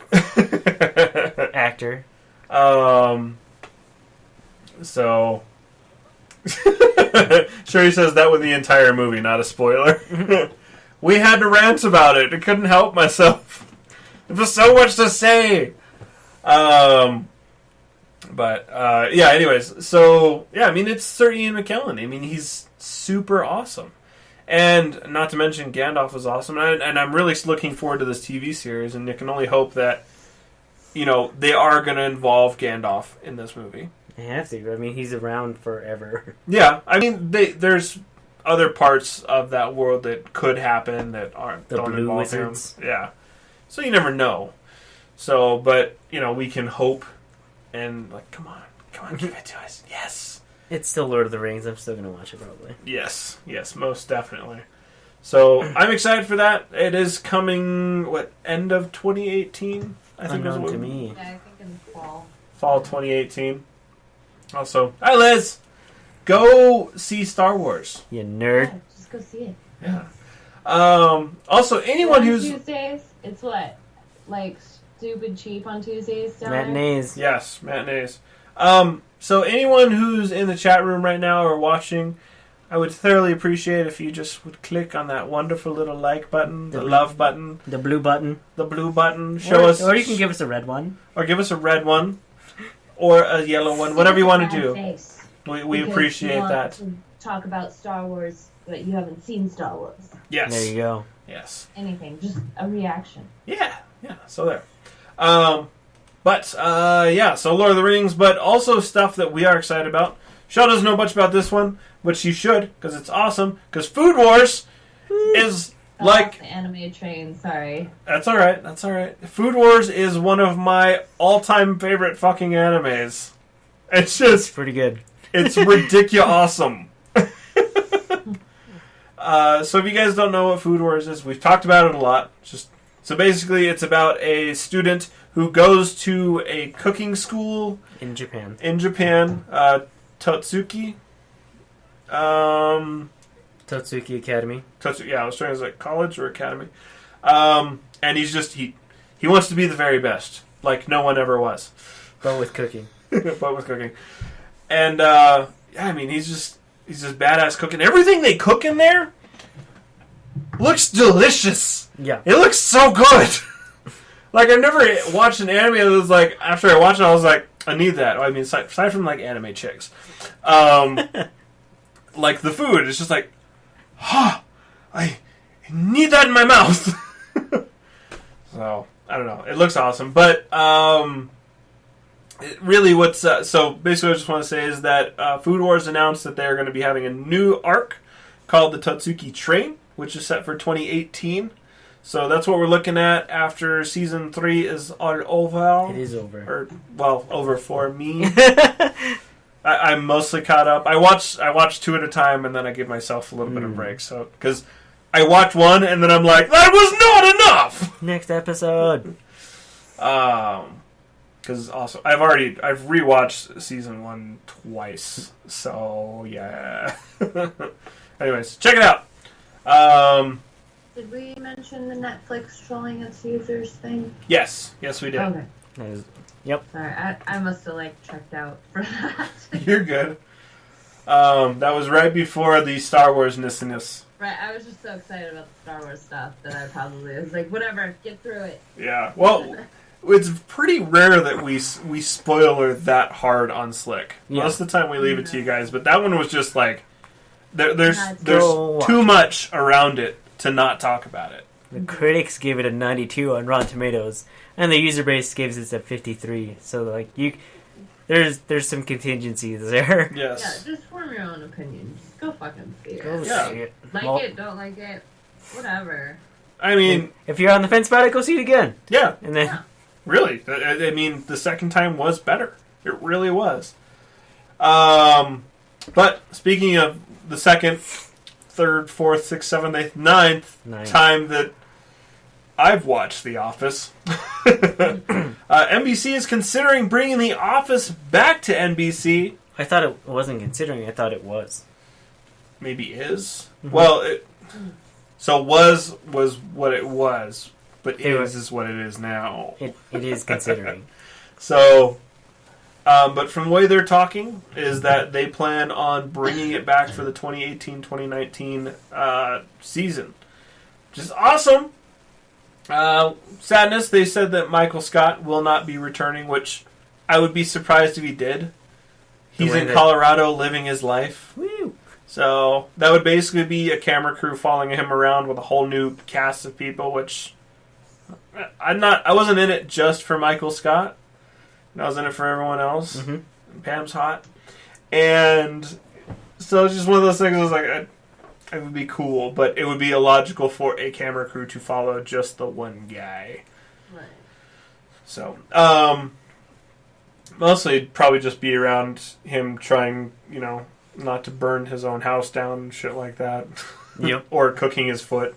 S2: actor.
S1: So. Sherry says that was the entire movie, not a spoiler. We had to rant about it. I couldn't help myself. There was so much to say. Yeah, anyways. So, yeah, I mean, it's Sir Ian McKellen. I mean, he's super awesome. And not to mention, Gandalf was awesome. And I'm really looking forward to this TV series. And you can only hope that, they are going to involve Gandalf in this movie.
S2: They have to. I mean, he's around forever.
S1: Yeah, I mean, there's other parts of that world that could happen that
S2: The
S1: don't
S2: Blue
S1: involve
S2: Wizards.
S1: him. Yeah, so you never know. So, but we can hope and come on, give it to us. Yes,
S2: It's still Lord of the Rings. I'm still gonna watch it probably.
S1: yes, most definitely. So I'm excited for that. It is coming. End of 2018? I think
S2: Unknown
S1: is
S2: to
S1: what-
S2: me.
S3: Yeah, I think in fall.
S1: Fall 2018. Also, hi Liz, go see Star Wars.
S2: You nerd.
S3: Yeah, just go see it.
S1: Yeah. Also, anyone
S3: On
S1: who's
S3: Tuesdays, it's what? Like stupid cheap on Tuesdays down there?
S2: Matinees.
S1: yes, matinees. So anyone who's in the chat room right now or watching, I would thoroughly appreciate if you just would click on that wonderful little like button, the love button,
S2: The blue button.
S1: the blue button. Show us,
S2: Or you can give us a red one.
S1: or give us a red one, or a yellow one, whatever you want to do.
S3: Face,
S1: We
S3: because
S1: appreciate
S3: you want
S1: that.
S3: to talk about Star Wars, but you haven't seen Star Wars.
S1: Yes.
S2: There you go.
S1: Yes.
S3: Anything, just a reaction.
S1: Yeah. So there. So Lord of the Rings, but also stuff that we are excited about. Shaw doesn't know much about this one, but she should, because it's awesome. Because Food Wars is like...
S3: The anime train, sorry.
S1: That's alright. Food Wars is one of my all-time favorite fucking animes. It's just...
S2: Pretty good.
S1: It's ridiculous awesome. So if you guys don't know what Food Wars is, we've talked about it a lot. Just So basically, it's about a student who goes to a cooking school
S2: In Japan.
S1: Totsuki.
S2: Totsuki Academy.
S1: Yeah, I was trying to say college or academy. And he's just he wants to be the very best, like no one ever was.
S2: But with cooking.
S1: But with cooking. And yeah, I mean he's just badass cooking. Everything they cook in there looks delicious.
S2: Yeah.
S1: It looks so good. Like I've never watched an anime that was like after I watched it I was like, I need that. I mean aside from like anime chicks. Like the food, it's just like I need that in my mouth. So I don't know. It looks awesome, but really, what's so basically, what I just want to say is that Food Wars announced that they're going to be having a new arc called the Totsuki Train, which is set for 2018. So that's what we're looking at after season 3 is all over.
S2: It is over.
S1: Or well, over for me. I'm mostly caught up. I watch 2 at a time, and then I give myself a little bit of a break. So because I watch 1, and then I'm like, that was not enough.
S2: Next episode.
S1: Because also I've rewatched season 1 twice. So yeah. Anyways, check it out.
S3: Did we mention the Netflix trolling its users thing?
S1: Yes, we did.
S3: Okay.
S2: Yep.
S3: Sorry, I must have checked out for that.
S1: You're good. That was right before the Star Wars nissiness.
S3: Right, I was just so excited about the Star Wars stuff that I probably was like, whatever, get through it.
S1: Yeah, well, it's pretty rare that we spoiler that hard on SLYK.
S2: Yeah.
S1: Most of the time we leave it to you guys, but that one was just like there's
S2: Go
S1: too much around it to not talk about it.
S2: The critics gave it a 92 on Rotten Tomatoes, and the user base gives it a 53. So like there's some contingencies there.
S1: Yes.
S3: Yeah, just form your own opinion. Just go fucking see it.
S2: Go
S1: Yeah.
S2: see it.
S3: Like it, don't like it, whatever.
S1: I mean,
S2: If you're on the fence about it, go see it again.
S1: yeah,
S2: And then
S1: really. I mean, the second time was better. It really was. But speaking of the second, third, fourth, sixth, seventh, eighth, ninth time that I've watched The Office, NBC is considering bringing The Office back to NBC.
S2: I thought it wasn't considering. I thought it was.
S1: Maybe is.
S2: Mm-hmm.
S1: Well, so was what it was, but is what it is now.
S2: It is considering.
S1: So, but from the way they're talking is that they plan on bringing it back for the 2018-2019 season, which is awesome. Sadness, they said that Michael Scott will not be returning, which I would be surprised if he did. He's in Colorado living his life.
S2: Woo!
S1: So that would basically be a camera crew following him around with a whole new cast of people, which I wasn't in it just for Michael Scott. I was in it for everyone else.
S2: Mm-hmm.
S1: And Pam's hot. And so it's just one of those things I was like, it would be cool, but it would be illogical for a camera crew to follow just the one guy.
S3: Right.
S1: So, mostly it'd probably just be around him trying, not to burn his own house down and shit like that.
S2: Yep.
S1: Or cooking his foot.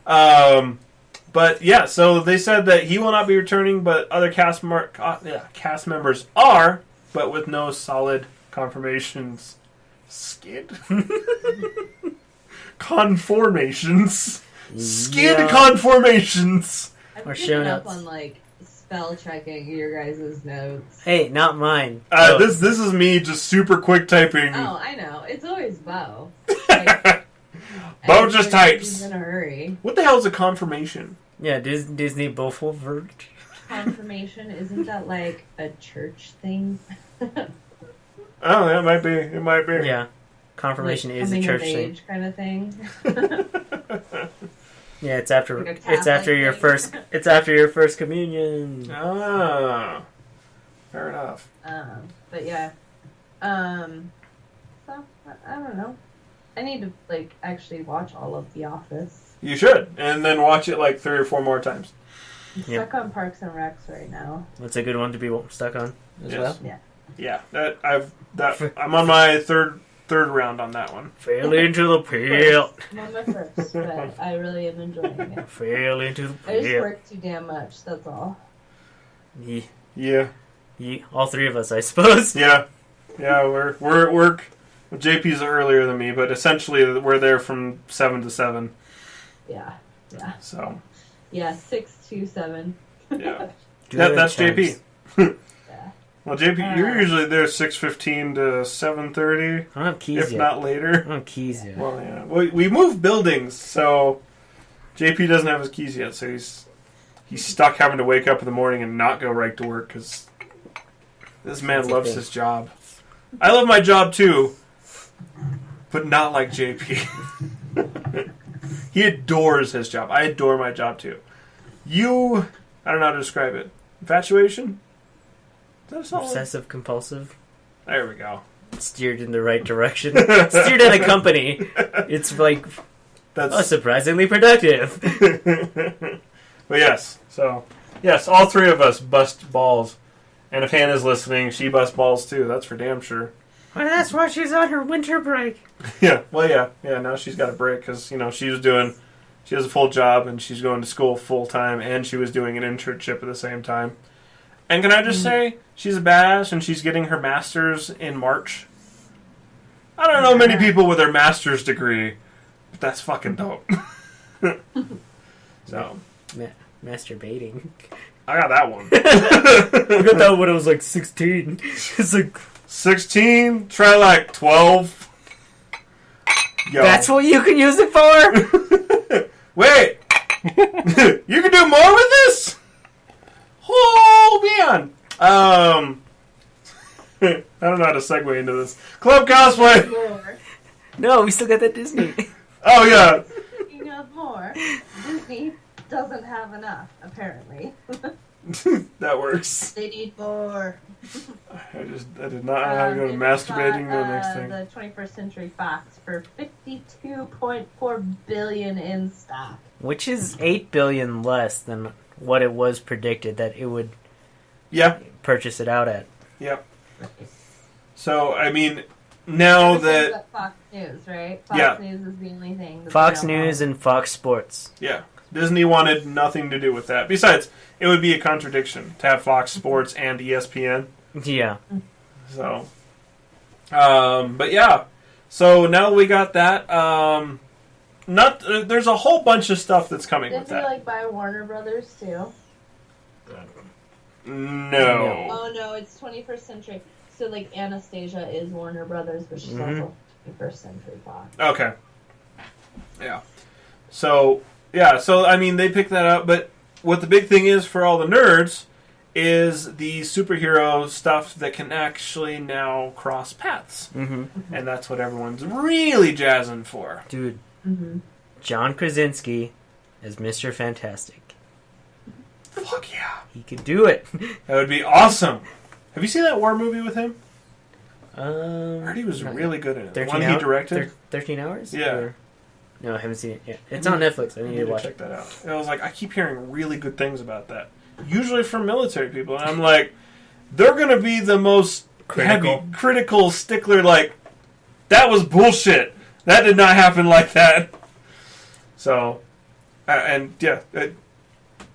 S1: But yeah, so they said that he will not be returning, but other cast members are, but with no solid confirmations. Conformations. Conformations.
S3: I've
S2: Or
S3: given
S2: show
S3: up
S2: notes.
S3: on spell checking your guys' notes.
S2: Hey, not mine.
S1: This is me just super quick typing.
S3: Oh, I know. It's always Bo.
S1: Bo just types.
S3: He's in a hurry.
S1: What the hell is a confirmation?
S2: Yeah, Disney Beaufort.
S3: Confirmation, isn't that like a church thing?
S1: Oh, that might be. It might be.
S2: Yeah, confirmation
S3: like
S2: is a
S3: coming
S2: church
S3: of
S2: thing.
S3: age kind of thing.
S2: Yeah, it's after
S3: Like a
S2: it's after
S3: Catholic
S2: your
S3: thing.
S2: first communion.
S1: Ah, fair enough.
S3: But yeah. So I don't know. I need to actually watch all of The Office.
S1: You should, and then watch it 3 or 4 more times.
S3: I'm
S2: Yeah.
S3: stuck on Parks and Recs right now.
S2: That's a good one to be stuck on as
S1: Yes.
S2: well.
S3: Yeah.
S1: Yeah, I'm on my third third round on that one.
S2: Fell into the pit.
S3: I'm on my first, but I really am enjoying it.
S2: Fell into the
S3: I just
S2: pit.
S3: work too damn much, that's all.
S2: Yeah.
S1: Yeah.
S2: All three of us, I suppose.
S1: Yeah. Yeah, we're at work. JP's earlier than me, but essentially we're there from 7 to 7.
S3: Yeah. Yeah.
S1: So.
S3: Yeah, 6 to 7.
S1: Yeah.
S2: Good
S1: That's
S2: times.
S1: JP.
S3: Yeah.
S1: Well, JP, you're usually there 6:15 to 7:30,
S2: I don't have keys
S1: if
S2: yet.
S1: not
S2: I
S1: later.
S2: don't have keys yet.
S1: Well, yeah. We moved buildings, so JP doesn't have his keys yet, so he's stuck having to wake up in the morning and not go right to work because this man loves his job. I love my job too, but not like JP. He adores his job. I adore my job too. I don't know how to describe it. Infatuation? Is that a solid?
S2: Obsessive compulsive.
S1: There we go.
S2: Steered in the right direction. Steered at a company. It's like
S1: That's
S2: surprisingly productive.
S1: But yes, so yes, all three of us bust balls. And if Hannah's listening, she busts balls too. That's for damn sure.
S2: Well, that's why she's on her winter break.
S1: Yeah, well, yeah. Now she's got a break because she has a full job and she's going to school full time, and she was doing an internship at the same time. And can I just say, she's a badass, and she's getting her master's in March. I don't know many people with their master's degree, but that's fucking dope. So,
S2: Masturbating.
S1: I got that one.
S2: I got that when I was like 16. It's like
S1: 16, try like 12. Yo.
S2: that's what you can use it for.
S1: Wait! You can do more with this? Oh, man! I don't know how to segue into this. Club cosplay!
S3: More.
S2: No, we still got that Disney.
S1: Oh, yeah.
S3: Speaking of more, Disney doesn't have enough, apparently.
S1: That works.
S3: They need more.
S1: I did not know how to go to masturbating to the next thing.
S3: The 21st Century Fox for $52.4 billion in stock.
S2: Which is $8 billion less than what it was predicted that it would purchase it out at.
S1: Yep. So, I mean, now that...
S3: Fox News, right? Fox News is the only thing.
S2: Fox News and Fox Sports.
S1: Yeah. Disney wanted nothing to do with that. Besides, it would be a contradiction to have Fox Sports and ESPN.
S2: Yeah.
S1: So, but yeah. So now we got that. There's a whole bunch of stuff that's coming with
S3: Didn't
S1: that.
S3: they buy Warner Brothers too?
S1: No.
S3: Oh no, it's 21st Century. So Anastasia is Warner Brothers, but she's also 21st Century Fox.
S1: Okay. Yeah. So I mean, they picked that up, but what the big thing is for all the nerds is the superhero stuff that can actually now cross paths. Mm-hmm. And that's what everyone's really jazzing for.
S2: Dude, John Krasinski as Mr. Fantastic.
S1: Fuck yeah.
S2: He could do it.
S1: That would be awesome. Have you seen that war movie with him? I
S2: I
S1: heard he was really good in it. The
S2: 13
S1: one he directed?
S2: 13 Hours?
S1: Yeah.
S2: Or... No, I haven't seen it yet. It's on Netflix. I need to watch
S1: check
S2: it.
S1: that out. And I was like, I keep hearing really good things about that. Usually from military people. And I'm like, they're going to be the most critical stickler. Like, that was bullshit. That did not happen like that. So,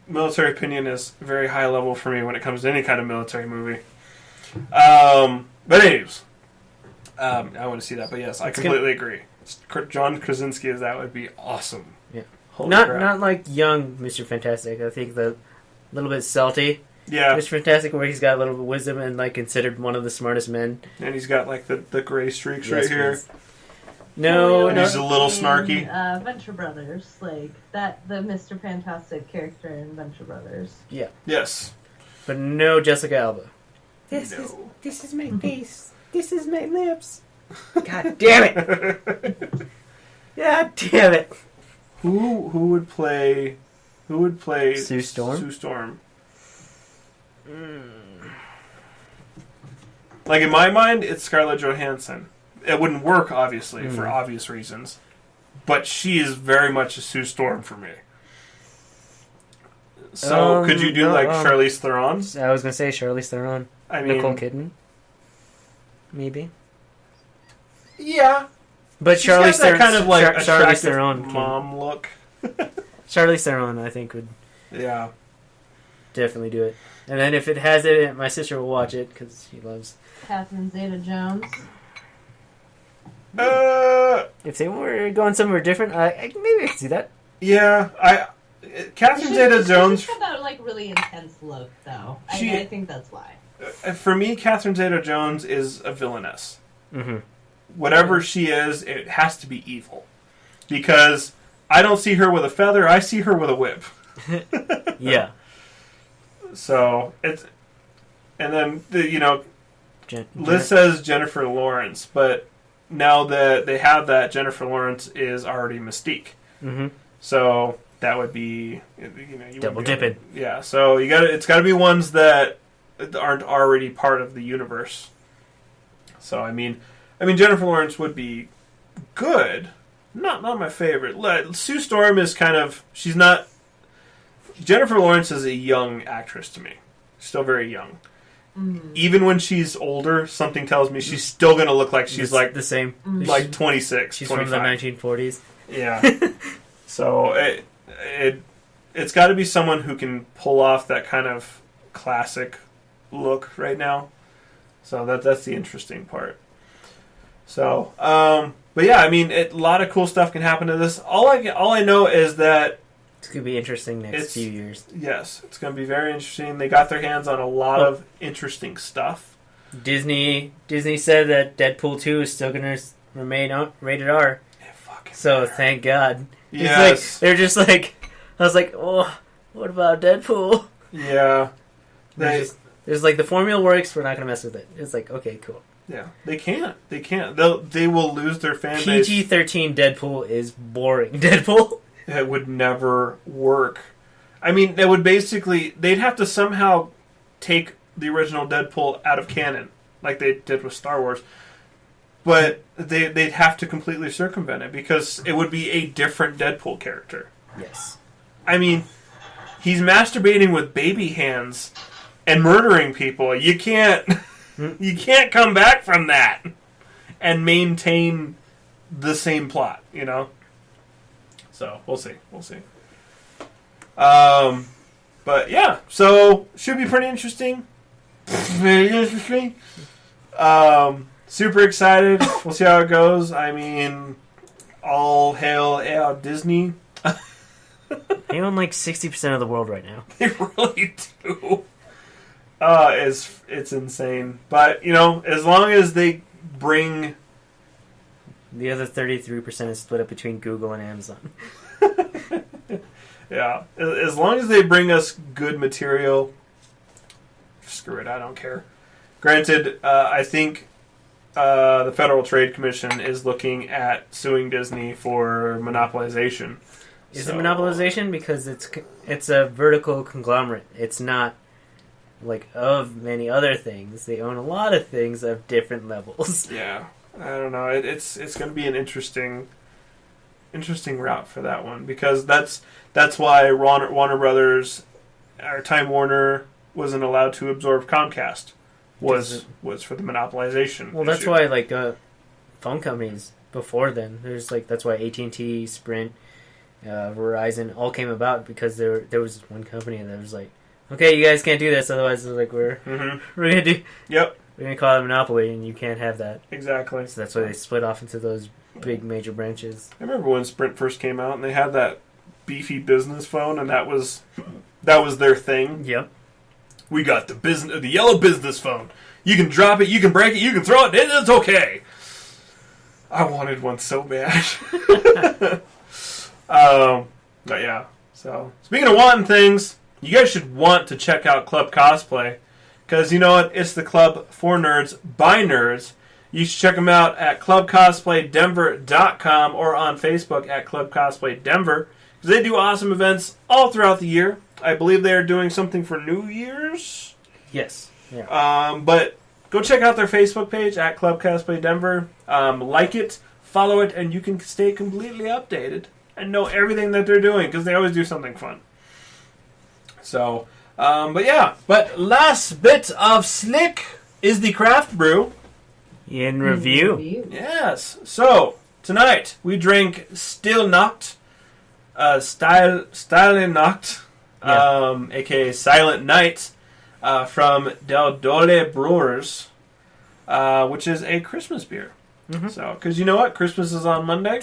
S1: military opinion is very high level for me when it comes to any kind of military movie. But anyways, I want to see that. But yes, I completely agree. John Krasinski as that would be awesome.
S2: Yeah,
S1: Holy
S2: not
S1: crap.
S2: not like young Mr. Fantastic. I think the little bit salty.
S1: Yeah,
S2: Mr. Fantastic, where he's got a little bit of wisdom and considered one of the smartest men.
S1: and he's got the gray streaks right here.
S2: Please. No,
S1: And he's a little snarky.
S3: Venture Brothers, the Mr. Fantastic character in Venture Brothers.
S2: Yeah,
S1: Yes.
S2: but no Jessica Alba. This
S1: No.
S2: is my face. This is my lips. God damn it! God damn it!
S1: Who would play
S2: Sue Storm?
S1: Sue Storm. Like in my mind, it's Scarlett Johansson. It wouldn't work, obviously, for obvious reasons, but she is very much a Sue Storm for me. So could you do Charlize Theron?
S2: I was gonna say Charlize Theron.
S1: I mean,
S2: Nicole Kidman. Maybe.
S1: Yeah, Yeah.
S2: But
S1: She's got
S2: Charlize
S1: that
S2: Theron,
S1: kind of like
S2: Charlize
S1: attractive
S2: Theron,
S1: mom look.
S2: Charlize Theron, I think would
S1: Yeah.
S2: definitely do it. And then if it has it, my sister will watch it because she loves.
S3: Catherine Zeta-Jones.
S2: If they were going somewhere different, maybe I could see that.
S1: Yeah, Catherine Zeta-Jones.
S3: She's got that like really intense look, though.
S1: I
S3: think that's why.
S1: For me, Catherine Zeta-Jones is a villainess.
S2: Mm-hmm.
S1: Whatever she is, it has to be evil. Because I don't see her with a feather, I see her with a whip.
S2: Yeah.
S1: So, it's... And then, Liz says Jennifer Lawrence, but now that they have that, Jennifer Lawrence is already Mystique.
S2: Mm-hmm.
S1: So, that would be... you
S2: double dipping.
S1: Yeah, so it's got to be ones that aren't already part of the universe. So, I mean, Jennifer Lawrence would be good. Not my favorite. Sue Storm is kind of... She's not... Jennifer Lawrence is a young actress to me. Still very young.
S3: Mm.
S1: Even when she's older, something tells me she's still going to look like she's like
S2: the same.
S1: Like 26,
S2: She's
S1: 25.
S2: from the 1940s.
S1: Yeah. So it's got to be someone who can pull off that kind of classic look right now. So that's the interesting part. So, but yeah, I mean, a lot of cool stuff can happen to this. All I know is that
S2: it's gonna be interesting next few years.
S1: Yes, it's gonna be very interesting. They got their hands on a lot of interesting stuff.
S2: Disney said that Deadpool 2 is still gonna remain rated R. So thank God.
S1: Yes.
S2: They're just like, I was like, oh, what about Deadpool?
S1: Yeah.
S2: There's like the formula works. We're not gonna mess with it. It's like, okay, cool.
S1: Yeah, they can't. They will lose their fan base.
S2: PG-13 Deadpool is boring. Deadpool.
S1: It would never work. I mean, they'd have to somehow take the original Deadpool out of canon, like they did with Star Wars. But they'd have to completely circumvent it because it would be a different Deadpool character.
S2: Yes.
S1: I mean, he's masturbating with baby hands and murdering people. You can't come back from that and maintain the same plot, So we'll see. But yeah, so should be pretty interesting. Very interesting. Super excited. We'll see how it goes. I mean, all hail Disney.
S2: They own like 60% of the world right now.
S1: They really do. It's insane. But, as long as they bring...
S2: The other 33% is split up between Google and Amazon.
S1: Yeah. As long as they bring us good material, screw it, I don't care. Granted, I think the Federal Trade Commission is looking at suing Disney for monopolization.
S2: Is it monopolization? Because it's a vertical conglomerate. It's not like of many other things. They own a lot of things of different levels.
S1: Yeah. I don't know. It's going to be an interesting route for that one because that's why Warner Brothers or Time Warner wasn't allowed to absorb Comcast was for the monopolization.
S2: Well, that's why phone companies before then that's why AT&T, Sprint, Verizon all came about because there was one company that was like, okay, you guys can't do this, otherwise we're gonna do.
S1: Yep.
S2: We're going to call it a monopoly, and you can't have that.
S1: Exactly.
S2: So that's why they split off into those big major branches.
S1: I remember when Sprint first came out, and they had that beefy business phone, and that was their thing.
S2: Yep.
S1: We got the yellow business phone. You can drop it, you can break it, you can throw it, and it's okay. I wanted one so bad. But yeah. So speaking of wanting things, you guys should want to check out Club Cosplay. Because you know what? It's the club for nerds, by nerds. You should check them out at clubcosplaydenver.com or on Facebook at Club Cosplay Denver. Because they do awesome events all throughout the year. I believe they are doing something for New Year's.
S2: Yes. Yeah.
S1: But go check out their Facebook page at Club Cosplay Denver. Like it, follow it, and you can stay completely updated and know everything that they're doing. Because they always do something fun. So... but last bit of SLYK is the craft brew.
S2: In review.
S1: Yes. So tonight we drink Still Nacht, Stille Nacht, aka Silent Night, from Del Dole Brewers, which is a Christmas beer.
S2: Mm-hmm.
S1: So, because you know what, Christmas is on Monday,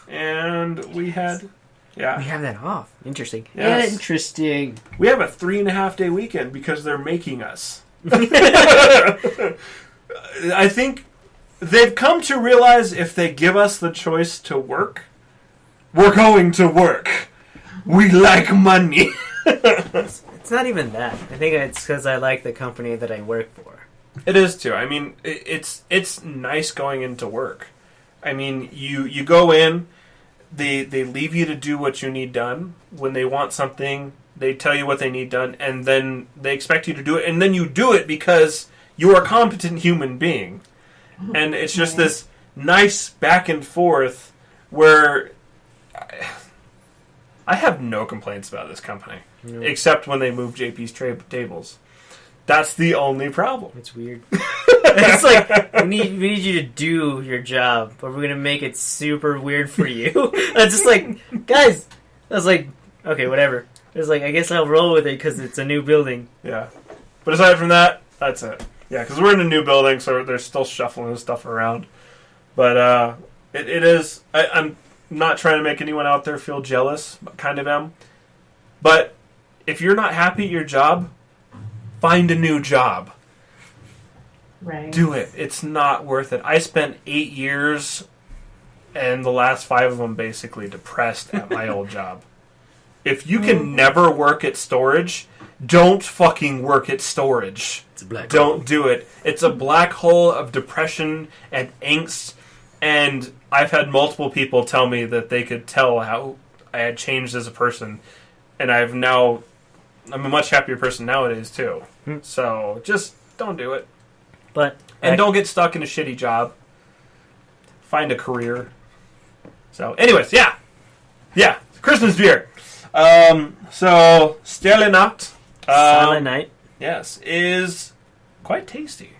S1: and we had,
S2: We have that off. Interesting.
S1: Yes.
S2: Interesting.
S1: we have a 3.5 day weekend because they're making us. I think they've come to realize if they give us the choice to work, we're going to work. We like money.
S2: It's not even that. I think it's because I like the company that I work for.
S1: It is too. I mean, it's nice going into work. I mean, you go in, they leave you to do what you need done. When they want something, they tell you what they need done, and then they expect you to do it, and then you do it because you're a competent human being. And it's just this nice back and forth where I have no complaints about this company, except when they move JP's tables. That's the only problem.
S2: It's weird. It's like, we need you to do your job, but we're going to make it super weird for you. It's just like, guys, I was like, okay, whatever. It's like, I guess I'll roll with it because it's a new building.
S1: Yeah. But aside from that, that's it. Yeah, because we're in a new building, so they're still shuffling stuff around. But it is... I'm not trying to make anyone out there feel jealous, but kind of am. But if you're not happy at your job, find a new job.
S3: Right.
S1: Do it. It's not worth it. I spent 8 years, and the last 5 of them basically depressed at my old job. If you can never work at storage, don't fucking work at storage.
S2: It's a black
S1: Don't do it. It's a black hole of depression and angst, and I've had multiple people tell me that they could tell how I had changed as a person, and I'm a much happier person nowadays too. So just don't do it. And don't get stuck in a shitty job. Find a career. So anyways, yeah, Christmas beer. So Stille Nacht,
S2: Silent Night?
S1: yes, is quite tasty.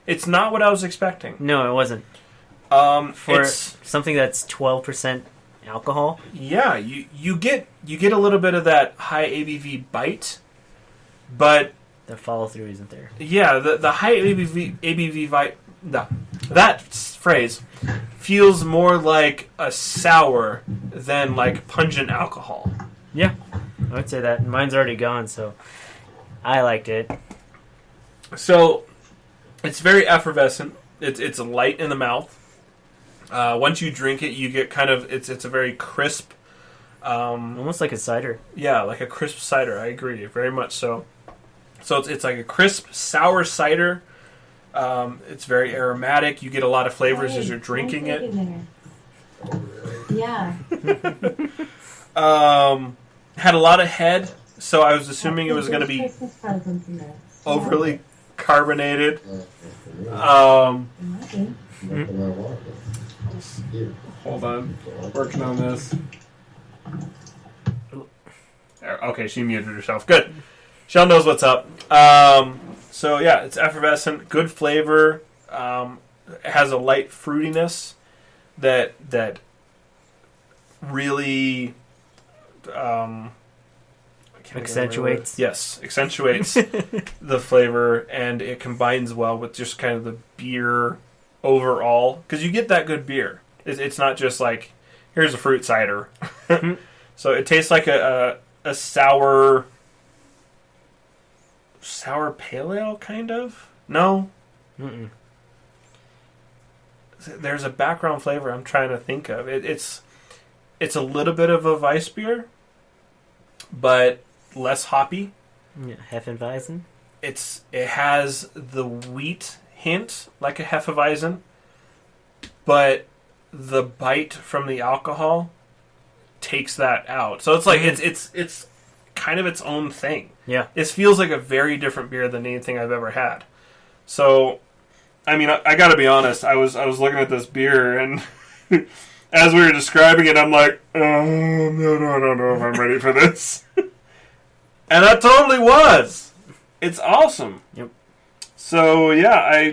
S1: It's not what I was expecting.
S2: No, it wasn't. For
S1: It's
S2: something that's 12% alcohol?
S1: yeah, you get a little bit of that high ABV bite, but
S2: The follow-through isn't there.
S1: yeah, the high ABV bite, that phrase feels more like a sour than like pungent alcohol.
S2: Yeah, I would say that. Mine's already gone, so I liked it.
S1: So it's very effervescent. It's light in the mouth. Once you drink it, you get kind of it's a very crisp,
S2: Almost like a cider.
S1: yeah, like a crisp cider. I agree, very much so. So it's like a crisp sour cider. It's very aromatic. You get a lot of flavors as you're drinking it.
S3: Yeah.
S1: Had a lot of head, so I was assuming it was going to be
S3: Christmas presents in there.
S1: overly carbonated. Hold on, working on this. Okay, she muted herself. Good. Shell knows what's up. So yeah, it's effervescent, good flavor. It has a light fruitiness that really
S2: Accentuates.
S1: Yes, accentuates the flavor, and it combines well with just kind of the beer overall. Because you get that good beer. It's not just like, here's a fruit cider. So it tastes like a sour pale ale, kind of? No?
S2: Mm-mm.
S1: There's a background flavor I'm trying to think of. It's a little bit of a Weiss beer, but less hoppy.
S2: Yeah, Hefeweizen.
S1: It has the wheat hint like a Hefeweizen, but the bite from the alcohol takes that out. So it's like it's kind of its own thing.
S2: Yeah.
S1: It feels like a very different beer than anything I've ever had. So, I mean, I got to be honest. I was looking at this beer, and as we were describing it, I'm like, no, I don't know if I'm ready for this. And I totally was. It's awesome.
S2: Yep.
S1: So yeah,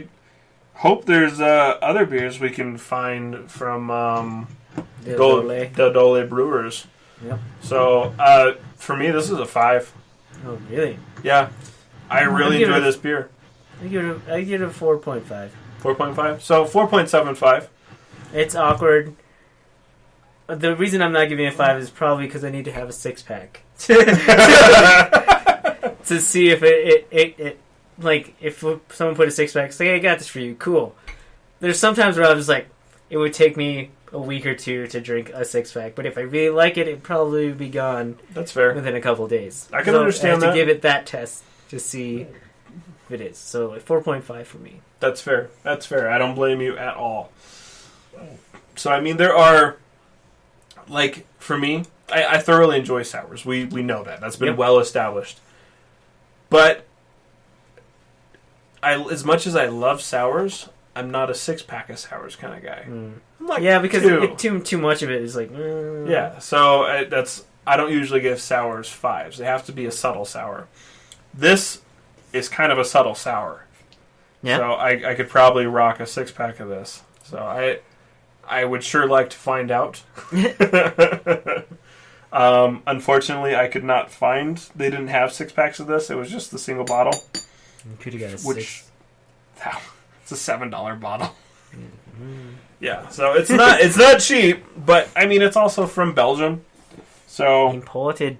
S1: hope there's other beers we can find from
S2: Del
S1: Dole Brewers.
S2: Yep.
S1: So, for me, this is a 5.
S2: Oh, really?
S1: Yeah. I really enjoy this beer.
S2: I give it a 4.5.
S1: 4.5? So, 4.75.
S2: It's awkward. The reason I'm not giving it a 5 is probably because I need to have a 6-pack. To see if it like, if someone put a 6-pack, it's like, hey, I got this for you. Cool. There's sometimes where I was like, it would take me a week or two to drink a 6-pack, but if I really like it, it'd probably be gone.
S1: That's fair.
S2: Within a couple of days.
S1: I can understand
S2: I have
S1: that.
S2: to give it that test to see if it is. So 4.5 for me.
S1: That's fair. That's fair. I don't blame you at all. So, I mean, there are, like, for me, I thoroughly enjoy sours. We know that. That's been well established. But as much as I love sours, I'm not a 6-pack of sours kind of guy. I'm like,
S2: yeah, because too much of it is like...
S1: Yeah, so I don't usually give sours 5s. They have to be a subtle sour. This is kind of a subtle sour. Yeah. So I could probably rock a 6-pack of this. So I would sure like to find out. Unfortunately, I could not find... They didn't have 6-packs of this. It was just the single bottle.
S2: You could have got a 6.
S1: It's a $7 bottle. Mm-hmm. Yeah, so it's not cheap, but I mean it's also from Belgium. So
S2: imported.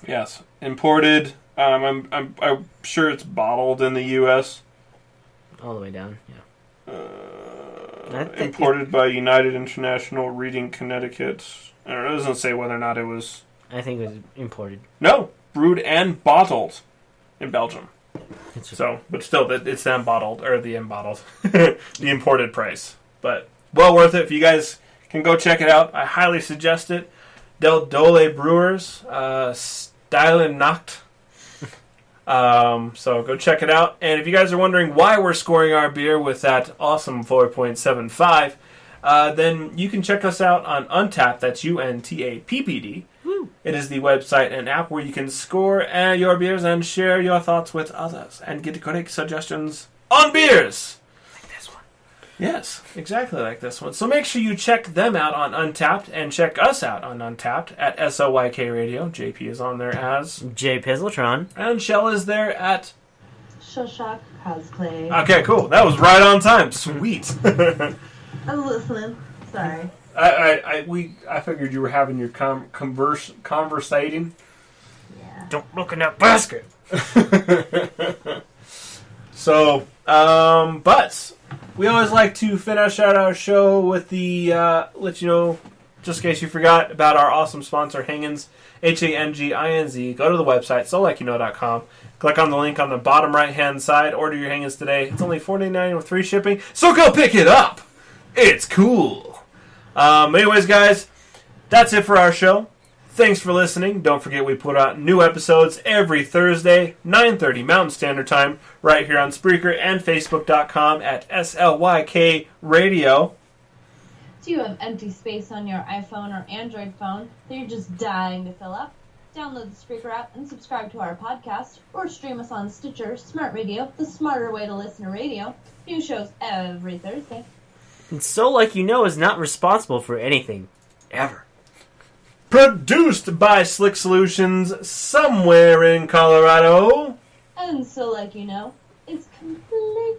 S1: Yes, imported. I'm sure it's bottled in the U.S.
S2: All the way down. Yeah.
S1: Imported by United International Reading Connecticut. I don't know, it doesn't say whether or not it was...
S2: I think it was imported.
S1: No, brewed and bottled in Belgium. So, but still, it's the unbottled, or the unbottled, the imported price. But well worth it. If you guys can go check it out, I highly suggest it. Del Dole Brewers, Style and Nacht. So go check it out. And if you guys are wondering why we're scoring our beer with that awesome 4.75, then you can check us out on Untappd. That's UNTAPPD. It is the website and app where you can score your beers and share your thoughts with others and get great suggestions on beers.
S2: Like this one.
S1: Yes, exactly like this one. So make sure you check them out on Untappd and check us out on Untappd at SLYK Radio. JP is on there as
S2: J Pizzletron.
S1: And Shell is there at
S3: Shellshock Cosplay.
S1: Okay, cool. That was right on time. Sweet.
S3: I was listening. Sorry.
S1: I figured you were having your conversating.
S3: Yeah.
S2: Don't look in that basket.
S1: So, but we always like to finish out our show with the let you know, just in case you forgot, about our awesome sponsor, Hanginz, Hanginz. Go to the website, solykeynow.com. Click on the link on the bottom right-hand side. Order your Hanginz today. It's only $4.99 with free shipping, so go pick it up. It's cool. Anyways, guys, that's it for our show. Thanks for listening. Don't forget we put out new episodes every Thursday, 9:30 Mountain Standard Time, right here on Spreaker and Facebook.com at SLYK Radio.
S3: Do you have empty space on your iPhone or Android phone that you're just dying to fill up? Download the Spreaker app and subscribe to our podcast, or stream us on Stitcher, Smart Radio, the smarter way to listen to radio. New shows every Thursday.
S2: And So Like You Know is not responsible for anything. Ever.
S1: Produced by SLYK Solutions somewhere in Colorado.
S3: And So Like You Know, it's completely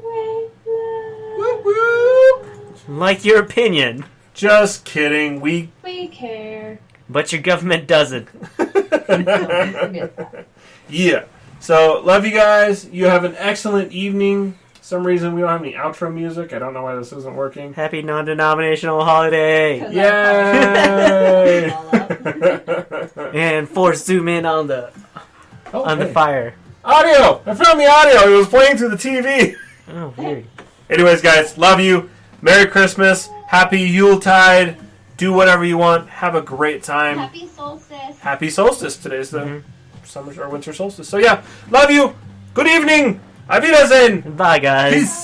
S3: regular.
S1: Whoop whoop.
S2: Like your opinion.
S1: Just kidding. We
S3: care.
S2: But your government doesn't.
S1: Yeah. So, love you guys. You have an excellent evening. For some reason, we don't have any outro music. I don't know why this isn't working.
S2: Happy non-denominational holiday.
S1: Yay!
S2: And force zoom in on the fire.
S1: Audio! I found the audio. It was playing through the TV.
S2: Oh, weird.
S1: Anyways, guys, love you. Merry Christmas. Happy Yuletide. Do whatever you want. Have a great time.
S3: Happy solstice.
S1: Happy solstice. Today's the summer or winter solstice. So yeah, love you. Good evening. Auf Wiedersehen.
S2: Bye, guys.
S1: Peace.